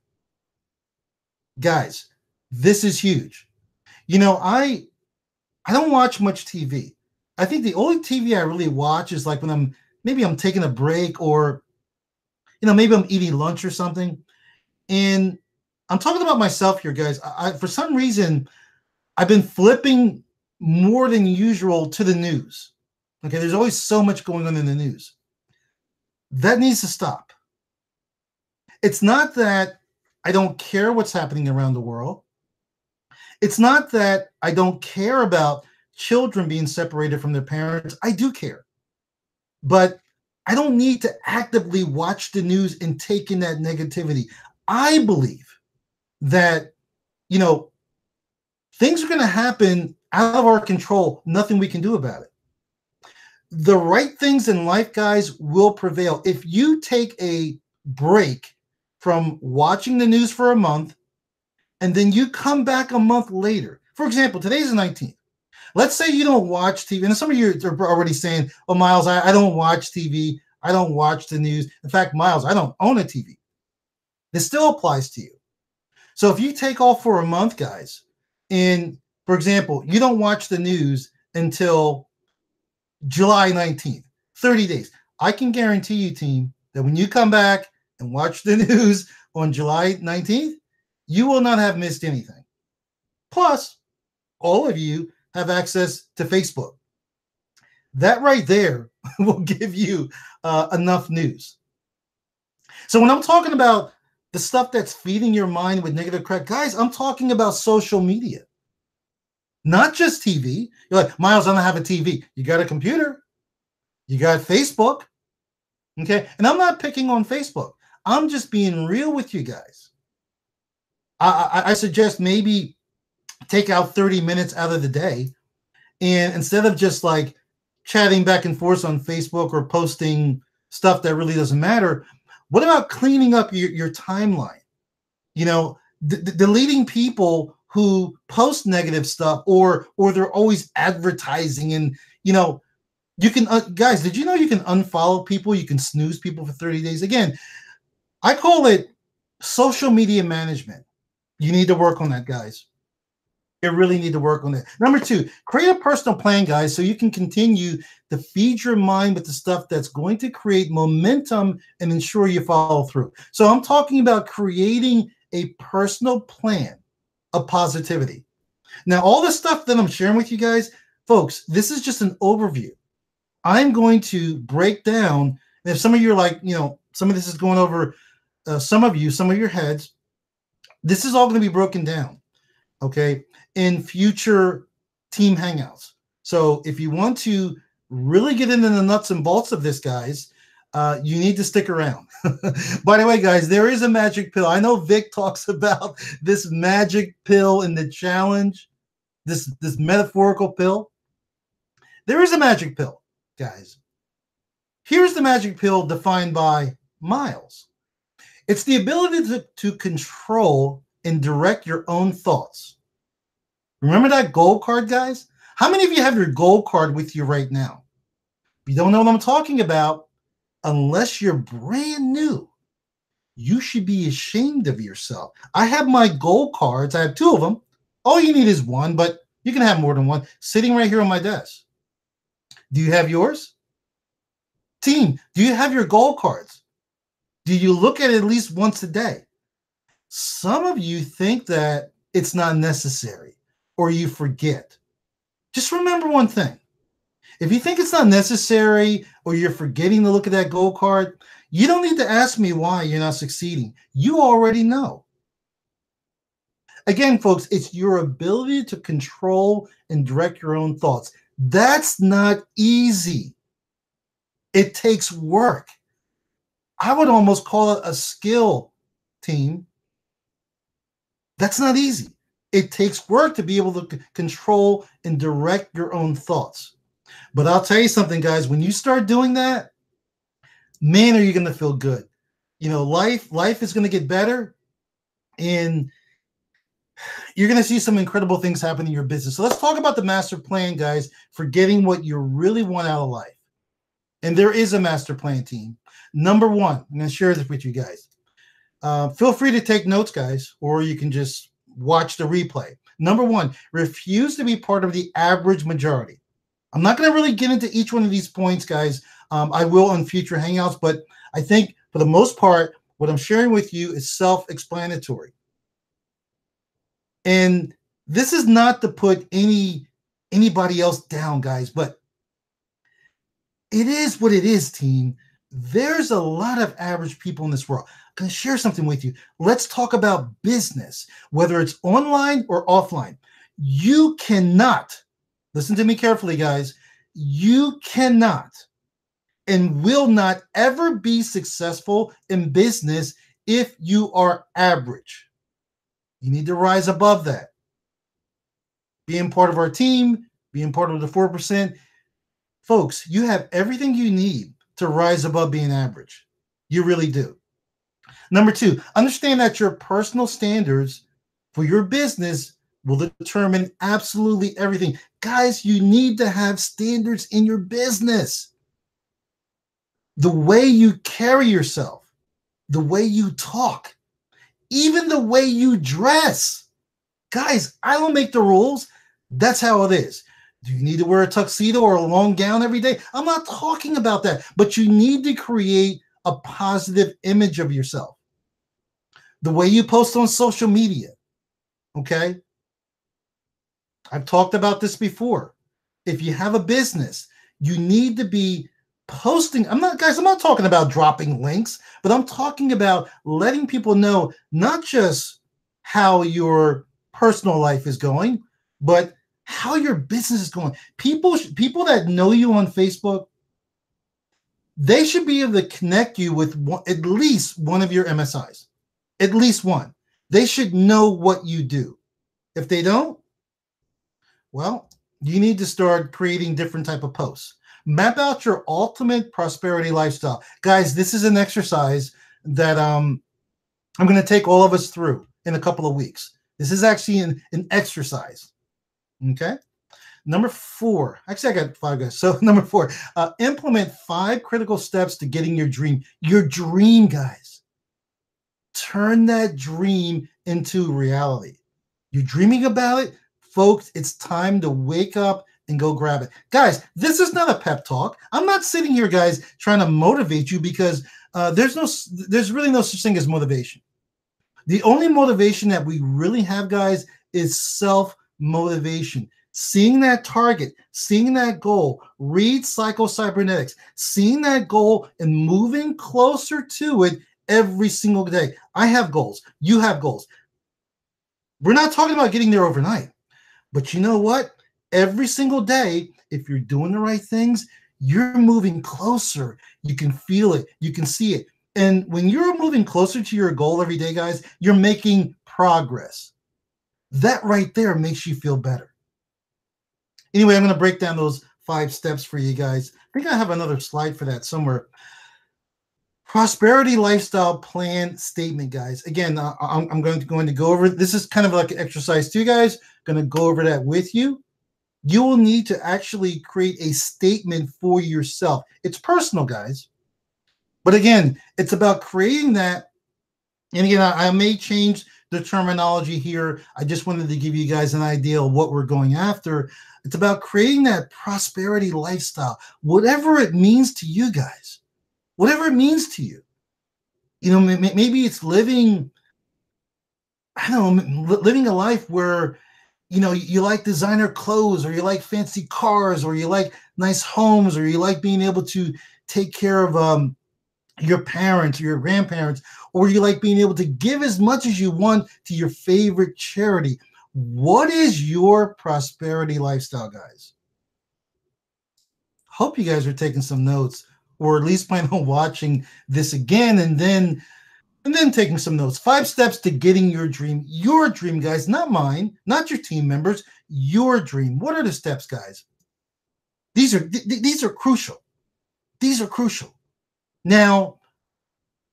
Guys, this is huge. You know, I don't watch much TV. I think the only TV I really watch is like when I'm taking a break, or, you know, maybe I'm eating lunch or something. And I'm talking about myself here, guys. For some reason, I've been flipping more than usual to the news. Okay, there's always so much going on in the news. That needs to stop. It's not that I don't care what's happening around the world. It's not that I don't care about children being separated from their parents. I do care. But I don't need to actively watch the news and take in that negativity. I believe that, you know, things are going to happen out of our control. Nothing we can do about it. The right things in life, guys, will prevail. If you take a break from watching the news for a month, and then you come back a month later. For example, today's the 19th. Let's say you don't watch TV. And some of you are already saying, oh, Miles, I don't watch TV. I don't watch the news. In fact, Miles, I don't own a TV. This still applies to you. So if you take off for a month, guys, and, for example, you don't watch the news until July 19th, 30 days. I can guarantee you, team, that when you come back and watch the news on July 19th, you will not have missed anything. Plus, all of you have access to Facebook. That right there will give you enough news. So when I'm talking about the stuff that's feeding your mind with negative crap, guys, I'm talking about social media. Not just TV. You're like, Miles, I don't have a TV. You got a computer. You got Facebook. Okay. And I'm not picking on Facebook. I'm just being real with you guys. I suggest maybe take out 30 minutes out of the day. And instead of just like chatting back and forth on Facebook or posting stuff that really doesn't matter, what about cleaning up your timeline? You know, deleting people who post negative stuff, or they're always advertising. And, you know, you can, guys, did you know you can unfollow people? You can snooze people for 30 days. Again, I call it social media management. You need to work on that, guys. You really need to work on that. Number two, create a personal plan, guys, so you can continue to feed your mind with the stuff that's going to create momentum and ensure you follow through. So I'm talking about creating a personal plan of positivity. Now, all the stuff that I'm sharing with you guys, folks, this is just an overview. I'm going to break down, and if some of you are like, you know, some of this is going over some of your heads, this is all going to be broken down, okay, in future team hangouts. So if you want to really get into the nuts and bolts of this, guys, you need to stick around. By the way, guys, there is a magic pill. I know Vic talks about this magic pill in the challenge, this metaphorical pill. There is a magic pill, guys. Here's the magic pill defined by Miles. It's the ability to control and direct your own thoughts. Remember that gold card, guys? How many of you have your gold card with you right now? If you don't know what I'm talking about, unless you're brand new, you should be ashamed of yourself. I have my gold cards. I have 2 of them. All you need is one, but you can have more than one, sitting right here on my desk. Do you have yours? Team, do you have your gold cards? Do you look at it at least once a day? Some of you think that it's not necessary or you forget. Just remember one thing. If you think it's not necessary or you're forgetting to look at that gold card, you don't need to ask me why you're not succeeding. You already know. Again, folks, it's your ability to control and direct your own thoughts. That's not easy. It takes work. I would almost call it a skill, team. That's not easy. It takes work to be able to control and direct your own thoughts. But I'll tell you something, guys, when you start doing that, man, are you going to feel good. You know, life is going to get better, and you're going to see some incredible things happen in your business. So let's talk about the master plan, guys, for getting what you really want out of life. And there is a master plan, team. Number 1, I'm going to share this with you guys. Feel free to take notes, guys, or you can just watch the replay. Number 1, refuse to be part of the average majority. I'm not going to really get into each one of these points, guys. I will on future Hangouts, but I think for the most part, what I'm sharing with you is self-explanatory. And this is not to put anybody else down, guys, but it is what it is, team. There's a lot of average people in this world. I'm going to share something with you. Let's talk about business, whether it's online or offline. You cannot, listen to me carefully, guys, you cannot and will not ever be successful in business if you are average. You need to rise above that. Being part of our team, being part of the 4%, folks, you have everything you need to rise above being average. You really do. Number 2, understand that your personal standards for your business will determine absolutely everything. Guys, you need to have standards in your business. The way you carry yourself, the way you talk, even the way you dress. Guys, I don't make the rules. That's how it is. Do you need to wear a tuxedo or a long gown every day? I'm not talking about that, but you need to create a positive image of yourself. The way you post on social media, okay? I've talked about this before. If you have a business, you need to be posting. I'm not talking about dropping links, but I'm talking about letting people know not just how your personal life is going, but how your business is going. People that know you on Facebook, they should be able to connect you with at least one of your MSIs. At least one. They should know what you do. If they don't, well, you need to start creating different type of posts. Map out your ultimate prosperity lifestyle. Guys, this is an exercise that I'm going to take all of us through in a couple of weeks. This is actually an exercise. Okay. Number 4, actually I got 5 guys. So number 4, implement 5 critical steps to getting your dream. Your dream, guys. Turn that dream into reality. You're dreaming about it, folks. It's time to wake up and go grab it. Guys, this is not a pep talk. I'm not sitting here, guys, trying to motivate you because there's really no such thing as motivation. The only motivation that we really have, guys, is self-motivation. Seeing that target, seeing that goal, read Psycho-Cybernetics, seeing that goal and moving closer to it every single day. I have goals. You have goals. We're not talking about getting there overnight. But you know what? Every single day, if you're doing the right things, you're moving closer. You can feel it. You can see it. And when you're moving closer to your goal every day, guys, you're making progress. That right there makes you feel better. Anyway, I'm going to break down those 5 steps for you guys. I think I have another slide for that somewhere. Prosperity lifestyle plan statement, guys. Again, I'm going to go over. This is kind of like an exercise too, guys. Going to go over that with you. You will need to actually create a statement for yourself. It's personal, guys. But again, it's about creating that. And again, I may change the terminology here. I just wanted to give you guys an idea of what we're going after. It's about creating that prosperity lifestyle, whatever it means to you guys, whatever it means to you. You know, maybe it's living, I don't know, living a life where, you know, you like designer clothes, or you like fancy cars, or you like nice homes, or you like being able to take care of your parents or your grandparents, or you like being able to give as much as you want to your favorite charity. What is your prosperity lifestyle, guys? Hope you guys are taking some notes, or at least plan on watching this again and then taking some notes. 5 steps to getting your dream, guys, not mine, not your team members, your dream. What are the steps, guys? These are crucial. These are crucial. Now,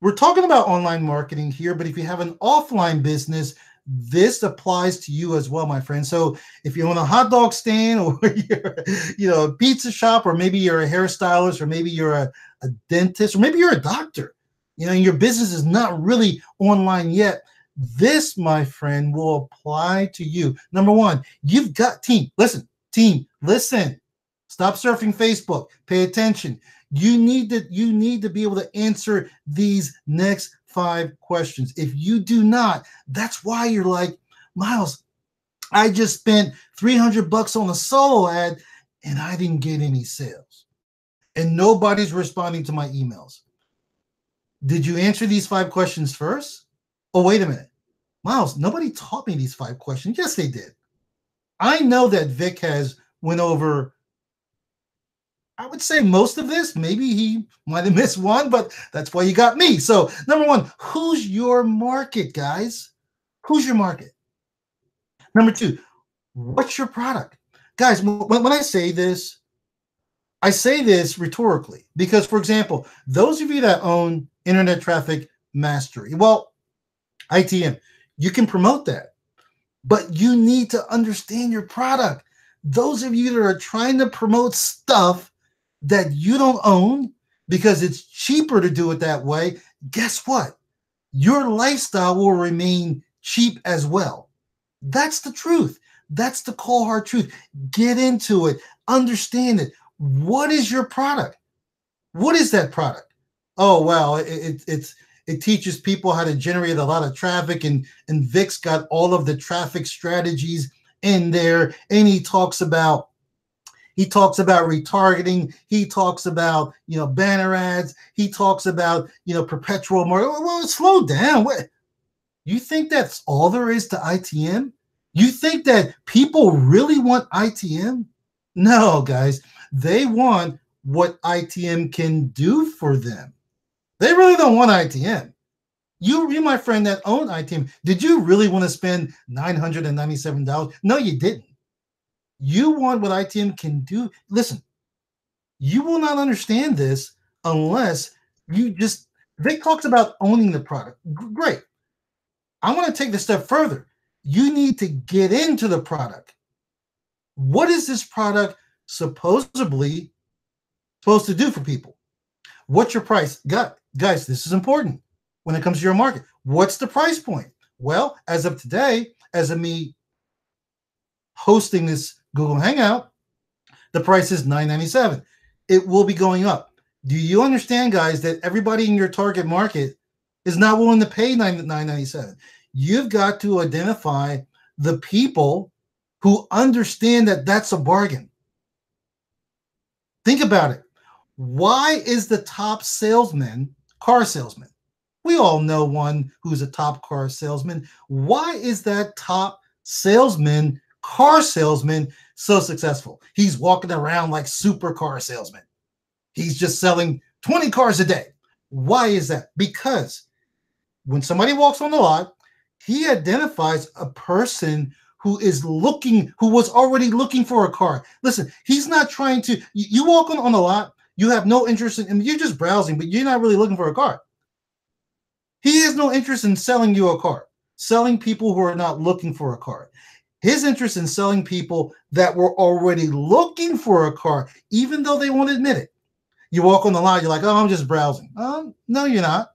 we're talking about online marketing here, but if you have an offline business, this applies to you as well, my friend. So if you own a hot dog stand, or you're, a pizza shop, or maybe you're a hairstylist, or maybe you're a dentist, or maybe you're a doctor, and your business is not really online yet, this, my friend, will apply to you. Number 1, you've got team. Listen. Stop surfing Facebook. Pay attention. You need to be able to answer these next 5 questions. If you do not, that's why you're like, Miles, I just spent $300 on a solo ad and I didn't get any sales. And nobody's responding to my emails. Did you answer these 5 questions first? Oh, wait a minute. Miles, nobody taught me these 5 questions. Yes, they did. I know that Vic has went over, I would say, most of this. Maybe he might have missed one, but that's why you got me. So number 1, who's your market, guys? Who's your market? Number 2, what's your product? Guys, when I say this rhetorically, because, for example, those of you that own Internet Traffic Mastery, well, ITM, you can promote that, but you need to understand your product. Those of you that are trying to promote stuff that you don't own because it's cheaper to do it that way, guess what? Your lifestyle will remain cheap as well. That's the truth. That's the cold hard truth. Get into it. Understand it. What is your product? What is that product? Oh, well, it teaches people how to generate a lot of traffic, and Vic's got all of the traffic strategies in there, and he talks about retargeting. He talks about, banner ads. He talks about, perpetual marketing. Well, slow down. What? You think that's all there is to ITM? You think that people really want ITM? No, guys. They want what ITM can do for them. They really don't want ITM. You, my friend that own ITM, did you really want to spend $997? No, you didn't. You want what ITM can do. Listen, you will not understand this unless Vic talks about owning the product. Great. I want to take the step further. You need to get into the product. What is this product supposedly supposed to do for people? What's your price? Guys, this is important when it comes to your market. What's the price point? Well, as of today, as of me hosting this Google Hangout, the price is $997. It will be going up. Do you understand, guys, that everybody in your target market is not willing to pay $997? You've got to identify the people who understand that that's a bargain. Think about it. Why is the top salesman car salesman? We all know one who's a top car salesman. Why is that top salesman, car salesman, so successful? He's walking around like super car salesman. He's just selling 20 cars a day. Why is that? Because when somebody walks on the lot, he identifies a person who is looking, who was already looking for a car. Listen, he's not trying to, you walk on the lot, you have no interest in, you're just browsing, but you're not really looking for a car. He has no interest in selling you a car, selling people who are not looking for a car. His interest in selling people that were already looking for a car, even though they won't admit it. You walk on the lot, you're like, oh, I'm just browsing. No, you're not.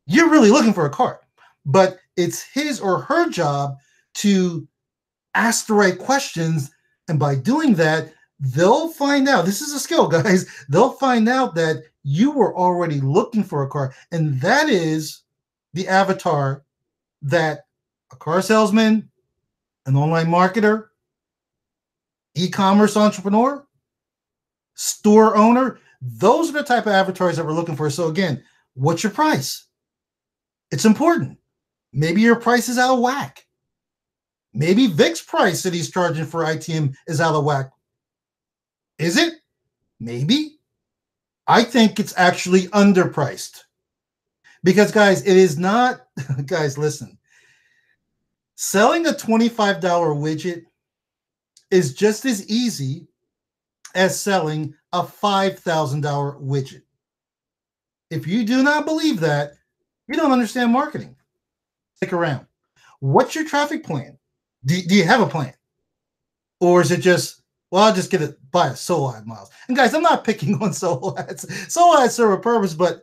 You're really looking for a car. But it's his or her job to ask the right questions. And by doing that, they'll find out. This is a skill, guys. They'll find out that you were already looking for a car. And that is the avatar that a car salesman, an online marketer, e-commerce entrepreneur, store owner, those are the type of avatars that we're looking for. So again, what's your price? It's important. Maybe your price is out of whack. Maybe Vic's price that he's charging for ITM is out of whack. Is it? Maybe. I think it's actually underpriced. Because, guys, it is not, guys, listen. Selling a $25 widget is just as easy as selling a $5,000 widget. If you do not believe that, you don't understand marketing. Stick around. What's your traffic plan? Do you have a plan? Or is it just, well, I'll just get it, buy a solo ad, Miles. And guys, I'm not picking on solo ads. Solo ads serve a purpose, but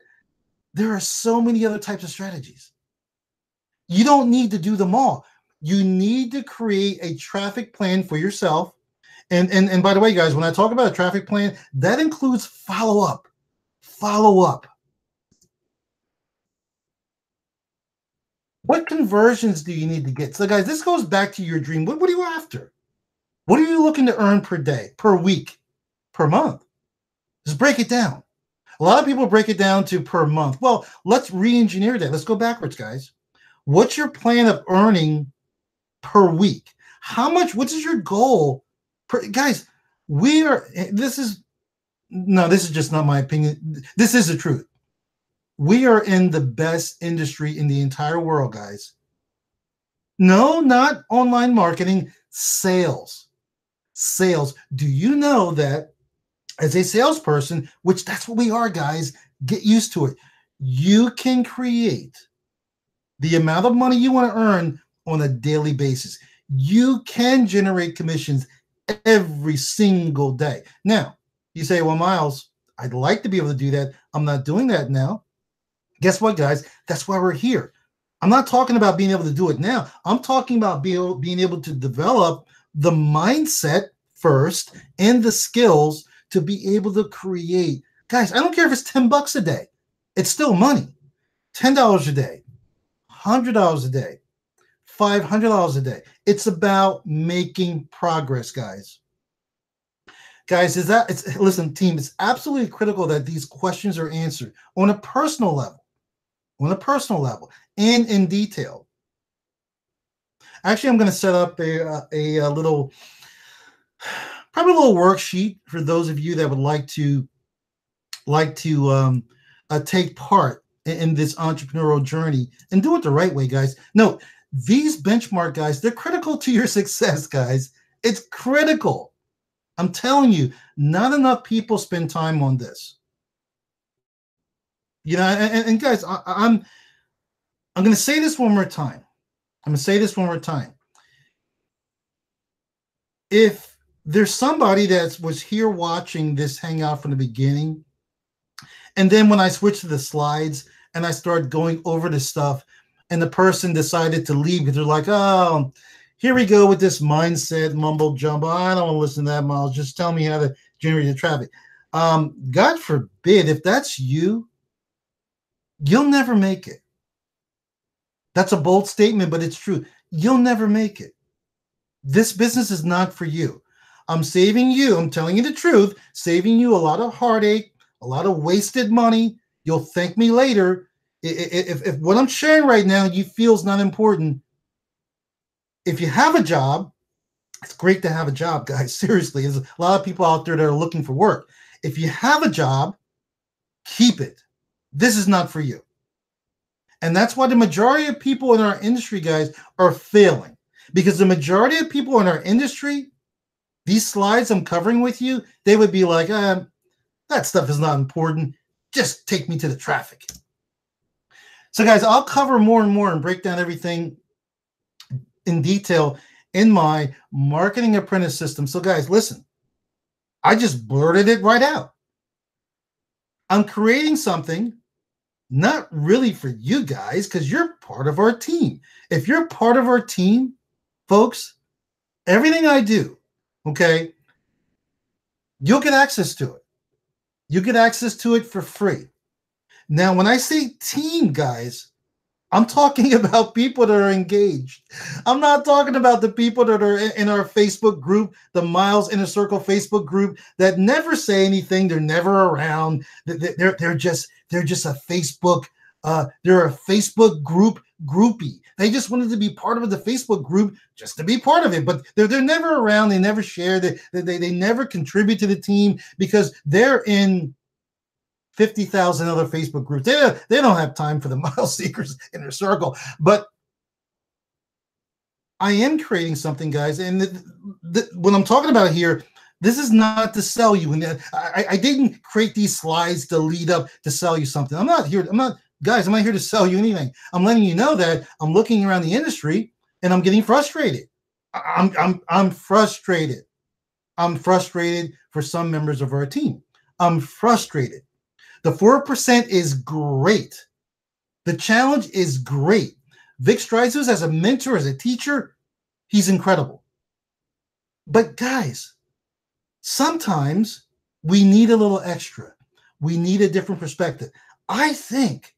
there are so many other types of strategies. You don't need to do them all. You need to create a traffic plan for yourself. And by the way, guys, when I talk about a traffic plan, that includes follow-up. Follow-up. What conversions do you need to get? So, guys, this goes back to your dream. What are you after? What are you looking to earn per day, per week, per month? Just break it down. A lot of people break it down to per month. Well, let's re-engineer that. Let's go backwards, guys. What's your plan of earning per week? How much? What is your goal? Guys, this is just not my opinion. This is the truth. We are in the best industry in the entire world, guys. No, not online marketing, sales. Sales. Do you know that as a salesperson, which that's what we are, guys, get used to it. You can create the amount of money you want to earn on a daily basis. You can generate commissions every single day. Now, you say, well, Miles, I'd like to be able to do that. I'm not doing that now. Guess what, guys? That's why we're here. I'm not talking about being able to do it now. I'm talking about being able to develop the mindset first and the skills to be able to create. Guys, I don't care if it's $10 a day. It's still money. $10 a day, $100 a day, $500 a day. It's about making progress, guys. Guys, listen, team, it's absolutely critical that these questions are answered on a personal level. On a personal level and in detail. Actually, I'm going to set up a little, probably a little worksheet for those of you that would like to take part in this entrepreneurial journey and do it the right way, guys. No, these benchmark guys, they're critical to your success, guys. It's critical. I'm telling you, not enough people spend time on this. You know, and guys, I'm going to say this one more time. I'm going to say this one more time. If there's somebody that was here watching this hangout from the beginning, and then when I switched to the slides and I started going over the stuff, and the person decided to leave because they're like, oh, here we go with this mindset mumble jumbo. I don't want to listen to that, Miles. Just tell me how to generate the traffic. God forbid, if that's you, you'll never make it. That's a bold statement, but it's true. You'll never make it. This business is not for you. I'm saving you. I'm telling you the truth, saving you a lot of heartache, a lot of wasted money. You'll thank me later. If what I'm sharing right now you feel is not important, if you have a job, it's great to have a job, guys. Seriously, there's a lot of people out there that are looking for work. If you have a job, keep it. This is not for you. And that's why the majority of people in our industry, guys, are failing. Because the majority of people in our industry, these slides I'm covering with you, they would be like, that stuff is not important. Just take me to the traffic. So, guys, I'll cover more and more and break down everything in detail in my marketing apprentice system. So, guys, listen, I just blurted it right out. I'm creating something not really for you guys because you're part of our team. If you're part of our team, folks, everything I do, okay, you'll get access to it. You get access to it for free. Now, when I say team, guys, I'm talking about people that are engaged. I'm not talking about the people that are in our Facebook group, the Miles Inner Circle Facebook group, that never say anything. They're never around. They're just a Facebook. They're a Facebook group groupie. They just wanted to be part of the Facebook group just to be part of it, but they're never around. They never share. They never contribute to the team because they're in 50,000 other Facebook groups. They don't have time for the mile seekers in their circle. But I am creating something, guys. And what I'm talking about here, this is not to sell you. And I didn't create these slides to lead up to sell you something. I'm not here to sell you anything. I'm letting you know that I'm looking around the industry and I'm getting frustrated. I'm frustrated. I'm frustrated for some members of our team. I'm frustrated. The 4% is great. The challenge is great. Vic Strizos as a mentor, as a teacher, he's incredible. But guys, sometimes we need a little extra. We need a different perspective. I think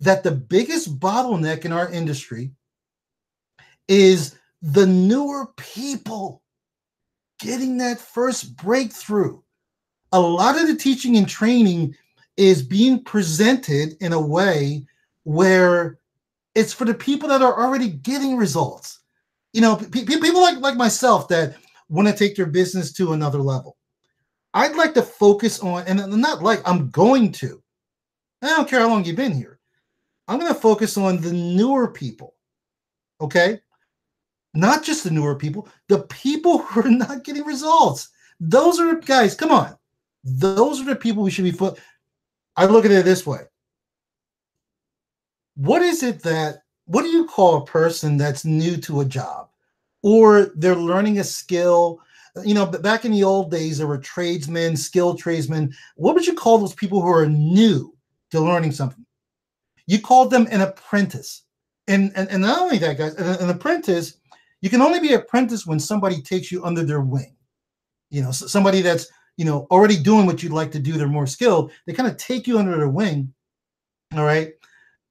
that the biggest bottleneck in our industry is the newer people getting that first breakthrough. A lot of the teaching and training is being presented in a way where it's for the people that are already getting results. You know, people like myself that want to take their business to another level. I'd like to focus on, and not like I'm going to. I don't care how long you've been here. I'm going to focus on the newer people, okay? Not just the newer people, the people who are not getting results. Those are, guys, come on. Those are the people we should be I look at it this way. What do you call a person that's new to a job or they're learning a skill? You know, back in the old days, there were tradesmen, skilled tradesmen. What would you call those people who are new to learning something? You called them an apprentice. And not only that, guys, an apprentice, you can only be an apprentice when somebody takes you under their wing. You know, somebody that's, you know, already doing what you'd like to do, they're more skilled, they kind of take you under their wing, all right?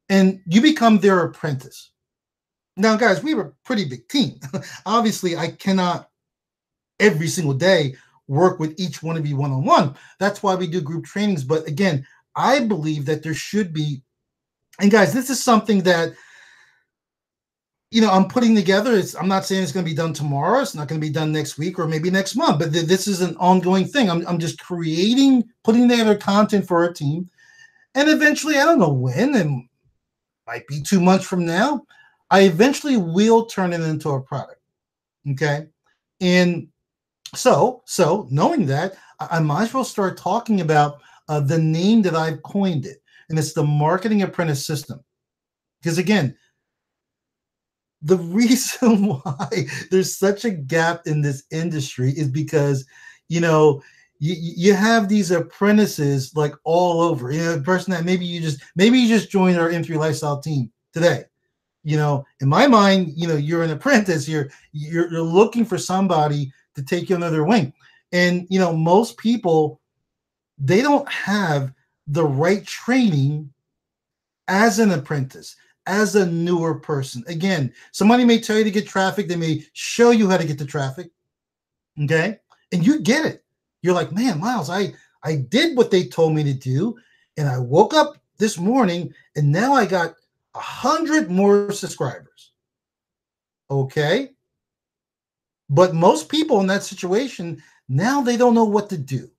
And you become their apprentice. Now, guys, we have a pretty big team. Obviously, I cannot every single day work with each one of you one-on-one. That's why we do group trainings. But again, I believe that there should be, and guys, this is something that, you know, I'm putting together. I'm not saying it's going to be done tomorrow. It's not going to be done next week or maybe next month, but this is an ongoing thing. I'm just putting together content for our team. And eventually, I don't know when, and might be 2 months from now, I eventually will turn it into a product. Okay. And so knowing that, I might as well start talking about the name that I've coined it. And it's the Marketing Apprentice System. Because again, the reason why there's such a gap in this industry is because, you know, you have these apprentices like all over. You know, a person that maybe you just joined our M3 Lifestyle team today. You know, in my mind, you know, you're an apprentice. You're looking for somebody to take you under their wing. And, you know, most people, they don't have the right training as an apprentice, as a newer person. Again, somebody may tell you to get traffic. They may show you how to get the traffic. Okay. And you get it. You're like, man, Miles, I did what they told me to do. And I woke up this morning and now I got 100 more subscribers. Okay. But most people in that situation, now they don't know what to do.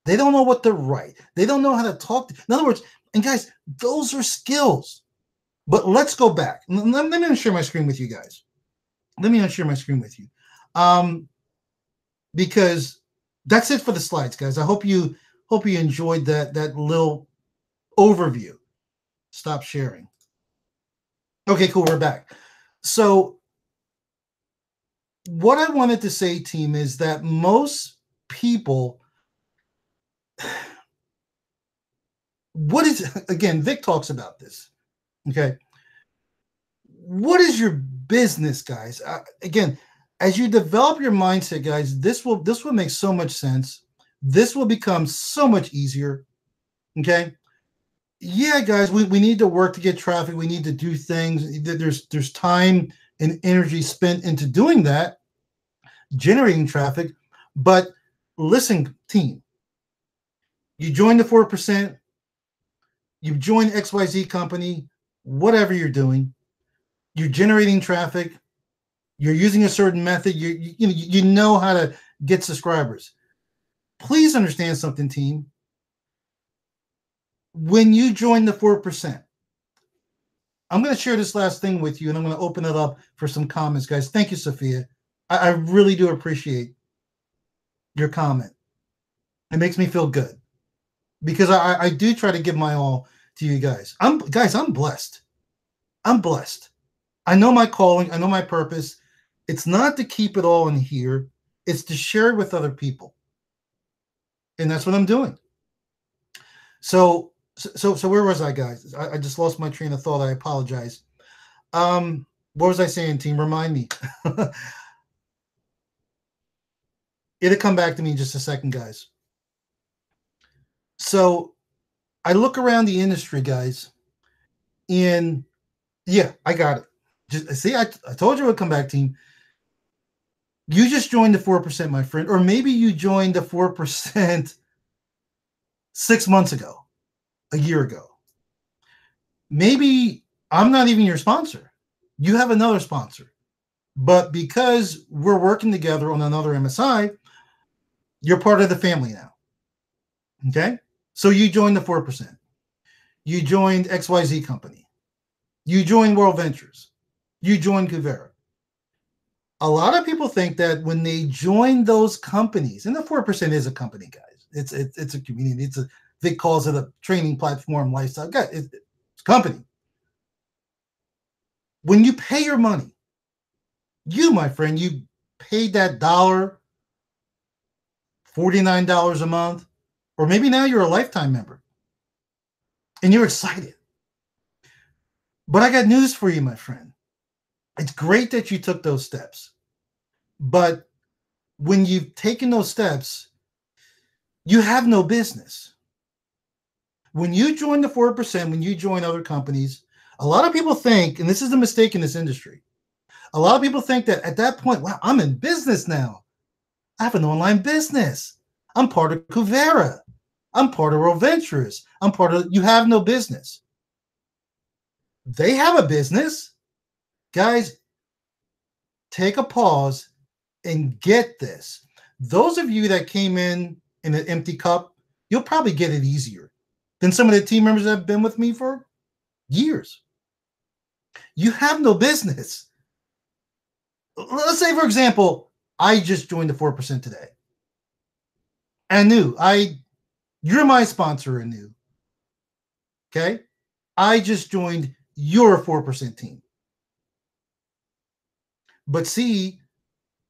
They don't know what to write. They don't know how to talk. In other words, and guys, those are skills. But let's go back. Let me share my screen with you guys. Let me share my screen with you. Because that's it for the slides, guys. I hope you enjoyed that little overview. Stop sharing. Okay, cool. We're back. So what I wanted to say, team, is that most people, what is, again, Vic talks about this. Okay. What is your business, guys? Again, as you develop your mindset, guys, this will make so much sense. This will become so much easier. Okay. Yeah, guys, we need to work to get traffic. We need to do things. There's time and energy spent into doing that, generating traffic. But listen, team, you join the 4%, you join XYZ company, whatever you're doing, you're generating traffic, you're using a certain method, you know how to get subscribers. Please understand something, team. When you join the 4%, I'm going to share this last thing with you, and I'm going to open it up for some comments, guys. Thank you, Sophia. I really do appreciate your comment. It makes me feel good because I do try to give my all to you guys. I'm blessed. I'm blessed. I know my calling. I know my purpose. It's not to keep it all in here. It's to share it with other people. And that's what I'm doing. So where was I, guys? I just lost my train of thought. I apologize. What was I saying, team? Remind me. It'll come back to me in just a second, guys. So I look around the industry, guys, and yeah, I got it. Just see, I told you it would come back, team. You just joined the 4%, my friend, or maybe you joined the 4% 6 months ago, a year ago. Maybe I'm not even your sponsor. You have another sponsor. But because we're working together on another MSI, you're part of the family now. Okay? So you joined the 4%. You joined XYZ company. You joined World Ventures. You joined Kuvera. A lot of people think that when they join those companies, and the 4% is a company, guys. It's a community. Vic calls it a training platform lifestyle. Guys, it's a company. When you pay your money, you, my friend, you paid that $49 a month, or maybe now you're a lifetime member and you're excited. But I got news for you, my friend. It's great that you took those steps. But when you've taken those steps, you have no business. When you join the 4%, when you join other companies, a lot of people think, and this is a mistake in this industry, a lot of people think that at that point, wow, I'm in business now. I have an online business. I'm part of Kuvera. I'm part of World Ventures. You have no business. They have a business. Guys, take a pause and get this. Those of you that came in an empty cup, you'll probably get it easier than some of the team members that have been with me for years. You have no business. Let's say, for example, I just joined the 4% today. Anu, you're my sponsor, Anu. Okay? I just joined your 4% team. But see,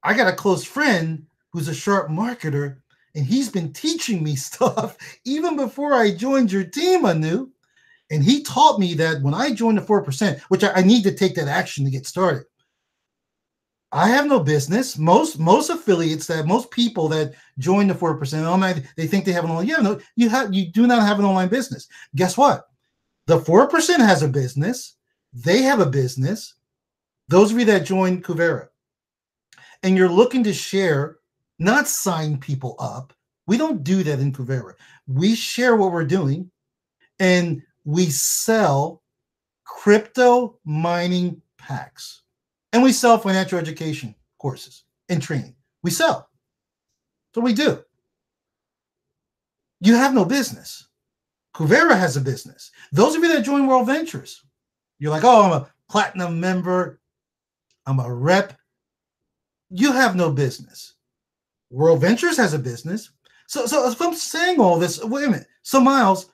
I got a close friend who's a sharp marketer, and he's been teaching me stuff even before I joined your team, Anu. And he taught me that when I joined the 4%, which I need to take that action to get started. I have no business. Most affiliates, most people that join the 4% online, they think they have an online. Yeah, no, you do not have an online business. Guess what? The 4% has a business. They have a business. Those of you that join Kuvera, and you're looking to share, not sign people up. We don't do that in Kuvera. We share what we're doing, and we sell crypto mining packs. And we sell financial education courses and training. We sell. So we do. you have no business. Kuvera has a business. Those of you that join World Ventures, you're like, oh, I'm a platinum member, I'm a rep. You have no business. World Ventures has a business. So if I'm saying all this, wait a minute. So Miles,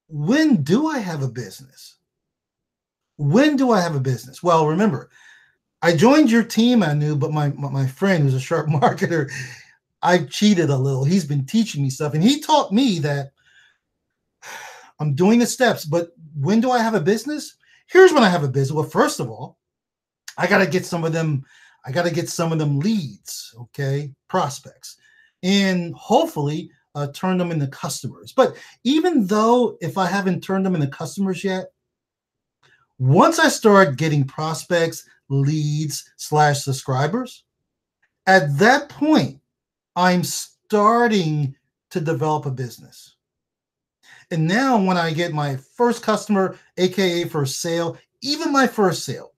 when do I have a business? When do I have a business? Well, remember, I joined your team, I knew, but my friend who's a sharp marketer, I cheated a little. He's been teaching me stuff, and he taught me that I'm doing the steps, but when do I have a business? Here's when I have a business. Well, first of all, I got to get some of them. I got to get some of them leads, okay, prospects, and hopefully turn them into customers. But even though if I haven't turned them into customers yet, once I start getting prospects, leads / subscribers, at that point, I'm starting to develop a business. And now when I get my first customer, AKA first sale, even my first sale,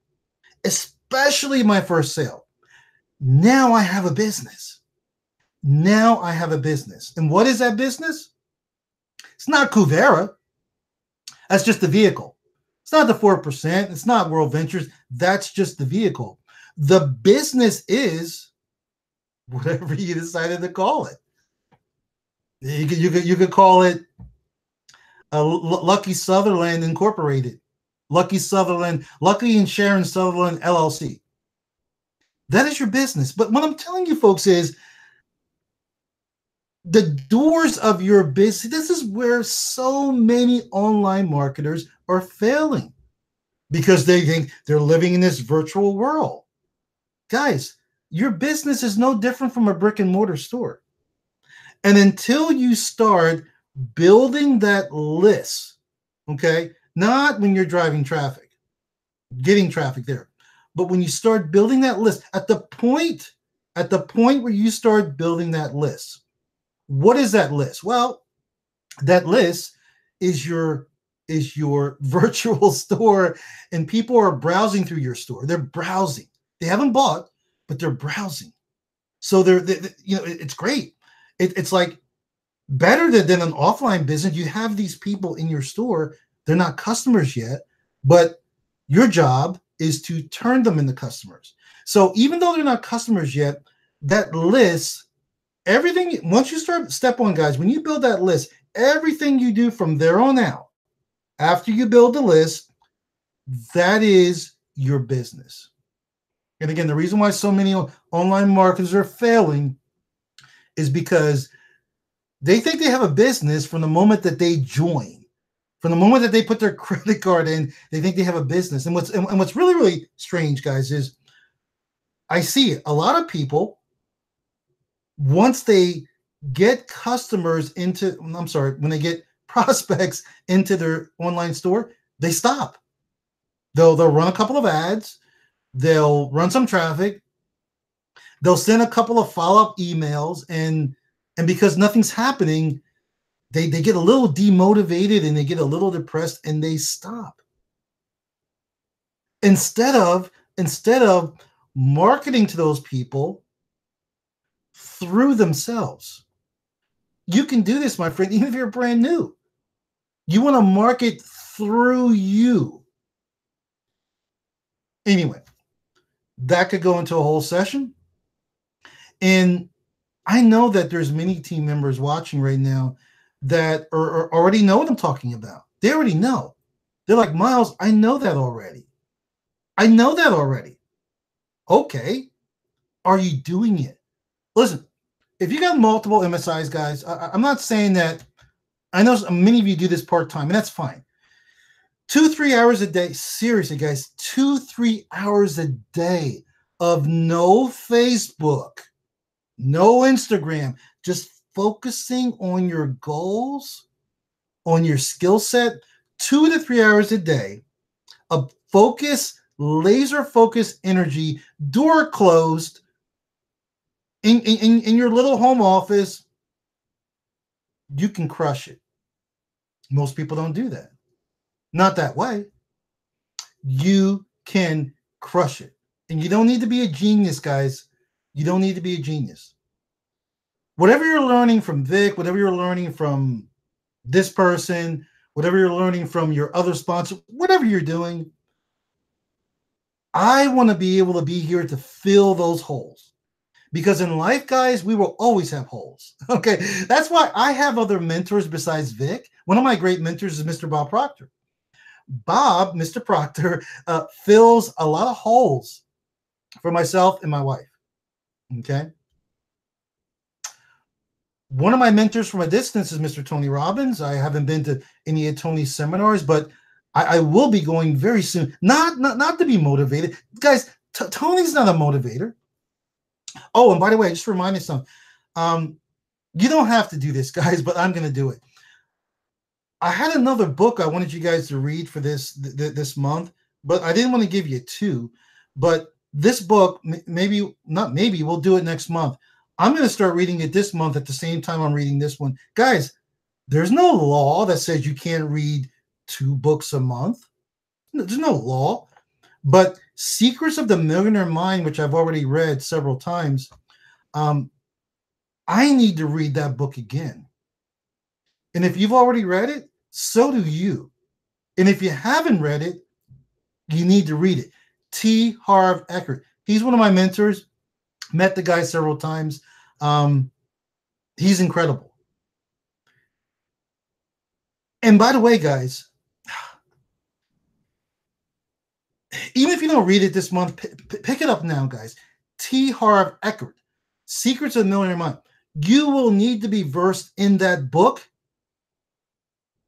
especially my first sale, now I have a business. Now I have a business. And what is that business? It's not Kuvera. That's just the vehicle. It's not the 4%. It's not World Ventures. That's just the vehicle. The business is whatever you decided to call it. You could call it Lucky Sutherland Incorporated, Lucky and Sharon Sutherland LLC. That is your business. But what I'm telling you folks is the doors of your business. This is where so many online marketers are failing because they think they're living in this virtual world. Guys, your business is no different from a brick and mortar store. And until you start building that list, okay, not when you're driving traffic, getting traffic there, but when you start building that list, at the point where you start building that list, what is that list? Well, that list is your virtual store, and people are browsing through your store. They're browsing. They haven't bought, but they're browsing. So they're it's great. It's like better than an offline business. You have these people in your store. They're not customers yet, but your job is to turn them into customers. So even though they're not customers yet, that list, everything, once you start, step one, guys, when you build that list, everything you do from there on out, after you build the list, that is your business. And again, the reason why so many online marketers are failing is because they think they have a business from the moment that they join. From the moment that they put their credit card in, they think they have a business. And what's really, really strange, guys, is I see it. A lot of people, once they get customers into, when they get prospects into their online store, they stop. They'll run a couple of ads. They'll run some traffic. They'll send a couple of follow-up emails, and because nothing's happening, they get a little demotivated and they get a little depressed and they stop. Instead of marketing to those people through themselves. You can do this, my friend, even if you're brand new. You want to market through you. Anyway, that could go into a whole session. And I know that there's many team members watching right now that are already know what I'm talking about. They already know. They're like, Miles, I know that already. I know that already. Okay. Are you doing it? Listen, if you got multiple MSIs, guys, I'm not saying that. I know many of you do this part-time, and that's fine. 2-3 hours a day. Seriously, guys, 2-3 hours a day of no Facebook, no Instagram, just focusing on your goals, on your skill set, 2 to 3 hours a day of focus, laser focused energy, door closed, in your little home office, you can crush it. Most people don't do that. Not that way. You can crush it. And you don't need to be a genius, guys. You don't need to be a genius. whatever you're learning from Vic, whatever you're learning from this person, whatever you're learning from your other sponsor, whatever you're doing, I want to be able to be here to fill those holes. Because in life, guys, we will always have holes. Okay. That's why I have other mentors besides Vic. One of my great mentors is Mr. Bob Proctor. Bob, Mr. Proctor, fills a lot of holes for myself and my wife. Okay. One of my mentors from a distance is Mr. Tony Robbins. I haven't been to any of Tony's seminars, but I will be going very soon. Not to be motivated. Guys, Tony's not a motivator. Oh, and by the way, just remind me something. You don't have to do this, guys, but I'm going to do it. I had another book I wanted you guys to read for this month, but I didn't want to give you two. But this book, not maybe, we'll do it next month. I'm going to start reading it this month at the same time I'm reading this one. Guys, there's no law that says you can't read 2 books a month. There's no law. But Secrets of the Millionaire Mind, which I've already read several times, I need to read that book again. And if you've already read it, so do you. And if you haven't read it, you need to read it. T. Harv Eker. He's one of my mentors. Met the guy several times. He's incredible. And by the way, guys, even if you don't read it this month, pick it up now, guys. T. Harv Eker, Secrets of the Millionaire Mind. You will need to be versed in that book,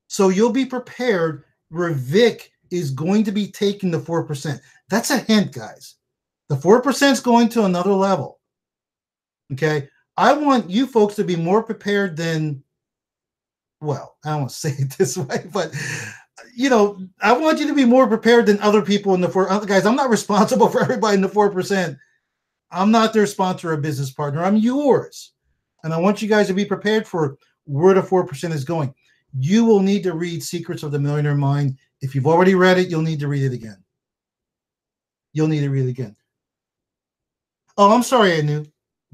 so you'll be prepared where Vic is going to be taking the 4%. That's a hint, guys. The 4% is going to another level. Okay? I want you folks to be more prepared than, well, I don't want to say it this way, but I want you to be more prepared than other people in the 4%. Guys, I'm not responsible for everybody in the 4%. I'm not their sponsor or business partner. I'm yours. And I want you guys to be prepared for where the 4% is going. You will need to read Secrets of the Millionaire Mind. If you've already read it, you'll need to read it again. You'll need to read it again. Oh, I'm sorry, Anu.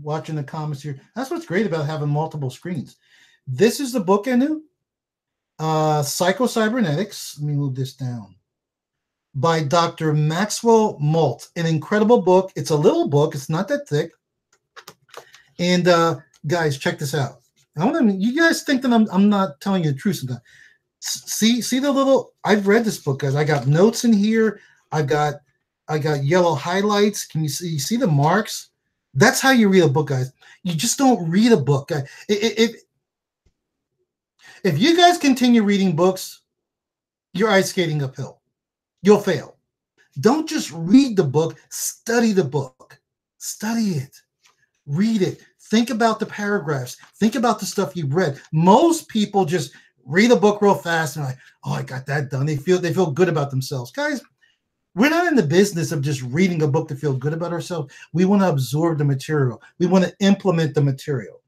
Watching the comments here. That's what's great about having multiple screens. This is the book, Anu. Psycho-Cybernetics. Let me move this down. By Dr. Maxwell Maltz. An incredible book. It's a little book. It's not that thick. And guys, check this out. You guys think that I'm not telling you the truth sometimes. See the little. I've read this book, guys. I got notes in here. I got yellow highlights. Can you see the marks? That's how you read a book, guys. You just don't read a book, guys. If you guys continue reading books, you're ice skating uphill. You'll fail. Don't just read the book. Study the book. Study it. Read it. Think about the paragraphs. Think about the stuff you've read. Most people just read a book real fast and like, oh, I got that done. They feel good about themselves. Guys, we're not in the business of just reading a book to feel good about ourselves. We want to absorb the material. We want to implement the material.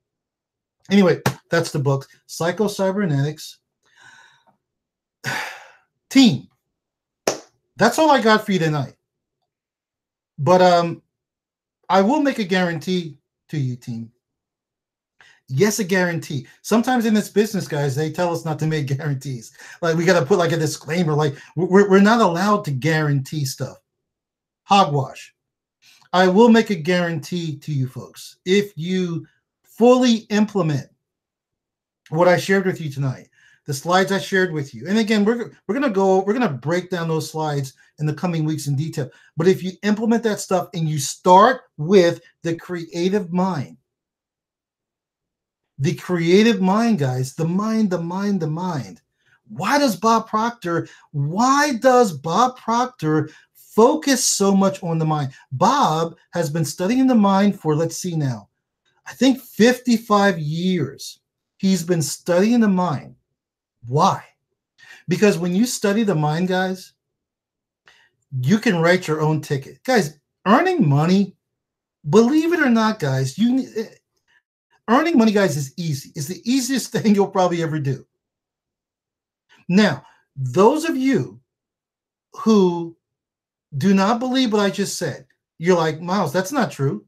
Anyway, that's the book. Psycho-Cybernetics. Team. That's all I got for you tonight. But I will make a guarantee to you, team. Yes, a guarantee. Sometimes in this business, guys, they tell us not to make guarantees. Like we got to put like a disclaimer, like we're not allowed to guarantee stuff. Hogwash. I will make a guarantee to you folks. If you fully implement what I shared with you tonight, the slides I shared with you, and again, we're gonna break down those slides in the coming weeks in detail. But if you implement that stuff and you start with the creative mind. The creative mind, guys, the mind. Why does Bob Proctor focus so much on the mind? Bob has been studying the mind for, let's see now, I think 55 years. He's been studying the mind. Why? Because when you study the mind, guys, you can write your own ticket. Guys, earning money, believe it or not, guys, earning money, guys, is easy. It's the easiest thing you'll probably ever do. Now, those of you who do not believe what I just said, you're like, Miles, that's not true.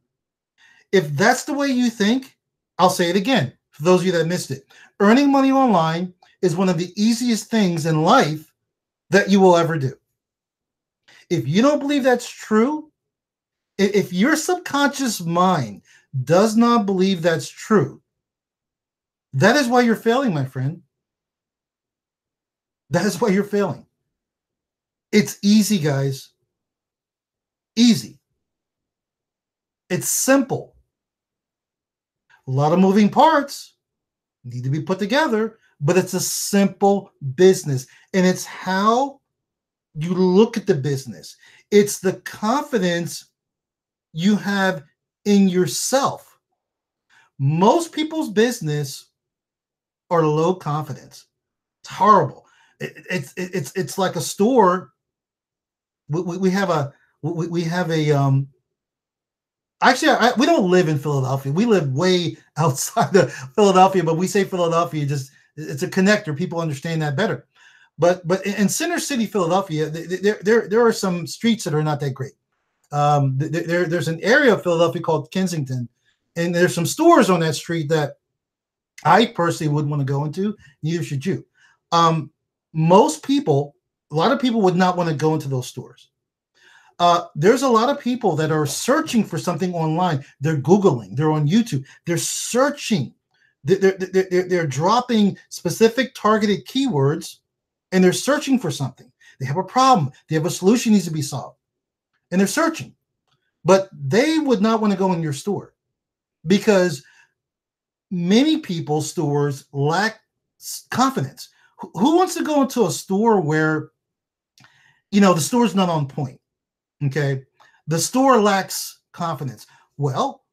If that's the way you think, I'll say it again for those of you that missed it. Earning money online is one of the easiest things in life that you will ever do. If you don't believe that's true, if your subconscious mind does not believe that's true, that is why you're failing, my friend. That is why you're failing. It's easy, guys. Easy. It's simple. A lot of moving parts need to be put together, but it's a simple business. And it's how you look at the business. It's the confidence you have in yourself. Most people's business are low confidence. It's horrible. It's like a store. We have a actually we don't live in Philadelphia. We live way outside of Philadelphia, but we say Philadelphia just it's a connector. People understand that better. But in Center City, Philadelphia, there are some streets that are not that great. There's an area of Philadelphia called Kensington, and there's some stores on that street that I personally wouldn't want to go into. Neither should you. Most people, a lot of people would not want to go into those stores. There's a lot of people that are searching for something online. They're Googling, they're on YouTube, they're searching, they're dropping specific targeted keywords, and they're searching for something. They have a problem, they have a solution needs to be solved, and they're searching. But they would not want to go in your store because many people's stores lack confidence. Who wants to go into a store where, the store's not on point? Okay. The store lacks confidence. Well,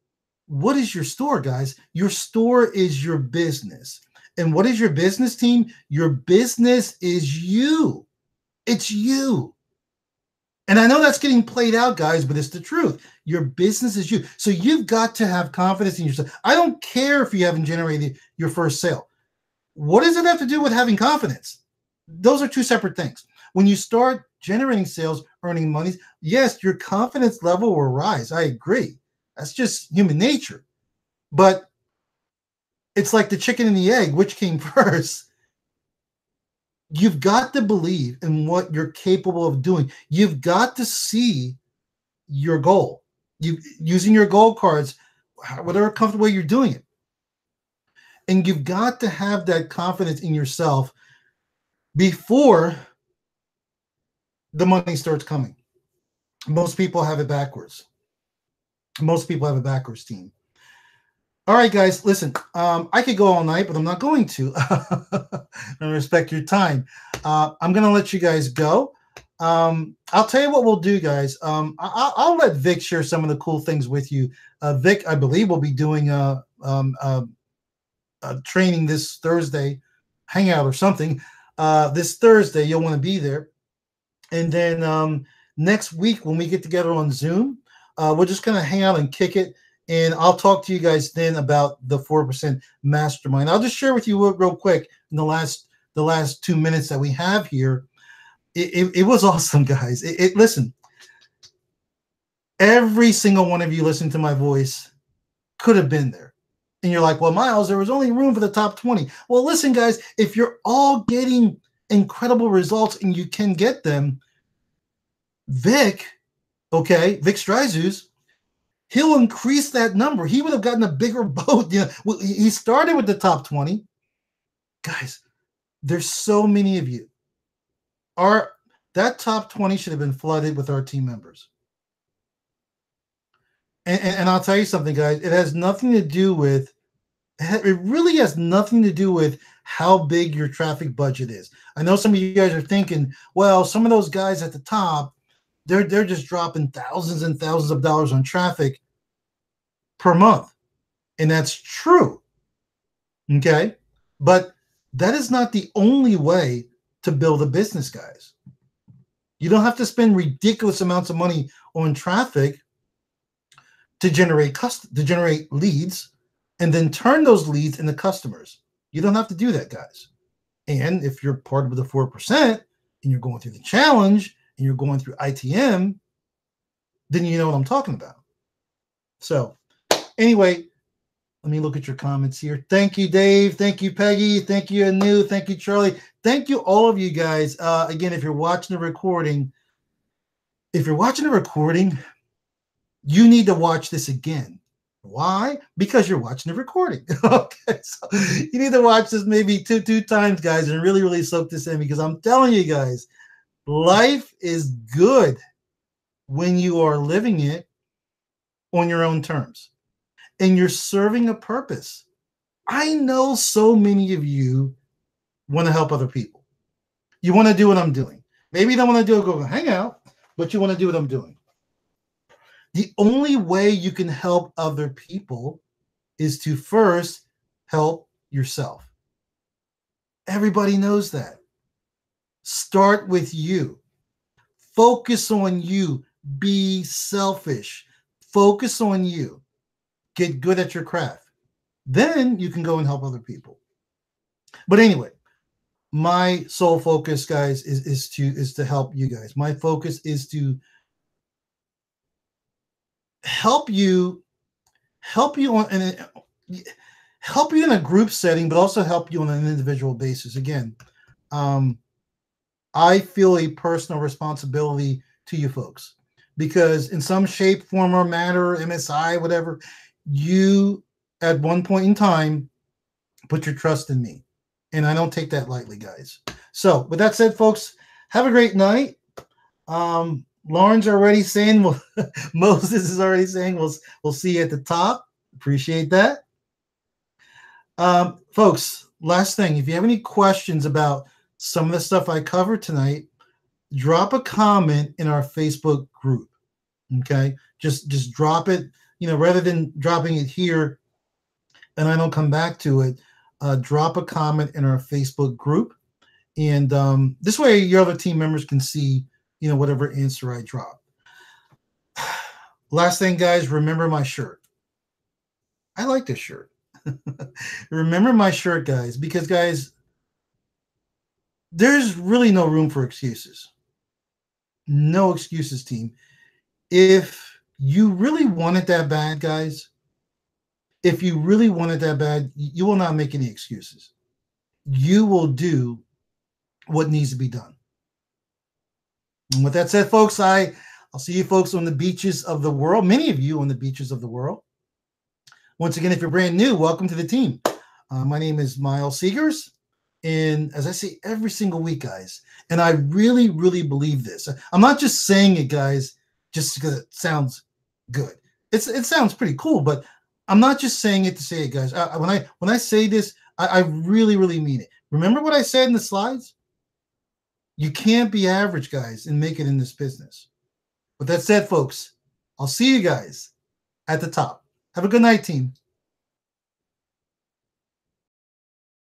what is your store, guys? Your store is your business. And what is your business team? Your business is you. It's you. And I know that's getting played out, guys, but it's the truth. Your business is you. So you've got to have confidence in yourself. I don't care if you haven't generated your first sale. What does it have to do with having confidence? Those are two separate things. When you start generating sales, earning money, yes, your confidence level will rise. I agree. That's just human nature. But it's like the chicken and the egg. Which came first? You've got to believe in what you're capable of doing. You've got to see your goal. You using your goal cards, whatever comfortable way you're doing it. And you've got to have that confidence in yourself before the money starts coming. Most people have it backwards. Most people have a backwards, team. All right, guys, listen, I could go all night, but I'm not going to. I respect your time. I'm going to let you guys go. I'll tell you what we'll do, guys. I'll let Vic share some of the cool things with you. Vic, I believe, will be doing a training this Thursday, hangout or something. This Thursday, you'll want to be there. And then next week, when we get together on Zoom, we're just going to hang out and kick it. And I'll talk to you guys then about the 4% mastermind. I'll just share with you real quick in the last 2 minutes that we have here. It was awesome, guys. Listen, every single one of you listening to my voice could have been there. And you're like, well, Miles, there was only room for the top 20. Well, listen, guys, if you're all getting incredible results and you can get them, Vic Stryzus, he'll increase that number. He would have gotten a bigger boat. He started with the top 20. Guys, there's so many of you. That top 20 should have been flooded with our team members. And I'll tell you something, guys. It has nothing to do with, it really has nothing to do with how big your traffic budget is. I know some of you guys are thinking, well, some of those guys at the top, they're just dropping thousands and thousands of dollars on traffic per month. And that's true. Okay. But that is not the only way to build a business, guys. You don't have to spend ridiculous amounts of money on traffic to generate leads and then turn those leads into customers. You don't have to do that, guys. And if you're part of the 4% and you're going through the challenge and you're going through ITM, then you know what I'm talking about. So anyway, Let me look at your comments here. Thank you, Dave. Thank you, Peggy. Thank you, Anu. Thank you, Charlie. Thank you, all of you guys. Again, if you're watching the recording, you need to watch this again. Why? Because you're watching the recording. Okay, so you need to watch this maybe two times, guys, and really, really soak this in, because I'm telling you guys, life is good when you are living it on your own terms and you're serving a purpose. I know so many of you want to help other people. You want to do what I'm doing. Maybe you don't want to do it, go hang out, but you want to do what I'm doing. The only way you can help other people is to first help yourself. Everybody knows that. Start with you. Focus on you. Be selfish. Focus on you. Get good at your craft. Then you can go and help other people. But anyway, my sole focus, guys, is to help you guys. My focus is to help you in a group setting, but also help you on an individual basis. Again, I feel a personal responsibility to you folks, because in some shape, form, or matter, MSI, whatever, you at one point in time put your trust in me, and I don't take that lightly, guys. So with that said, folks, have a great night. Lauren's already saying, well, Moses is already saying, we'll see you at the top. Appreciate that. Folks, last thing, if you have any questions about some of the stuff I covered tonight, drop a comment in our Facebook group. Okay, just drop it. Rather than dropping it here and I don't come back to it, drop a comment in our Facebook group, and this way your other team members can see whatever answer I drop. Last thing, guys, remember my shirt. I like this shirt. Remember my shirt, guys, because, guys, there's really no room for excuses. No excuses, team. If you really want it that bad, guys, if you really want it that bad, you will not make any excuses. You will do what needs to be done. And with that said, folks, I'll see you folks on the beaches of the world, many of you on the beaches of the world. Once again, if you're brand new, welcome to the team. My name is Miles Seegers, and as I say every single week, guys, and I really, really believe this. I'm not just saying it, guys, just because it sounds good. It sounds pretty cool, but I'm not just saying it to say it, guys. When I say this, I really, really mean it. Remember what I said in the slides? You can't be average, guys, and make it in this business. With that said, folks, I'll see you guys at the top. Have a good night, team.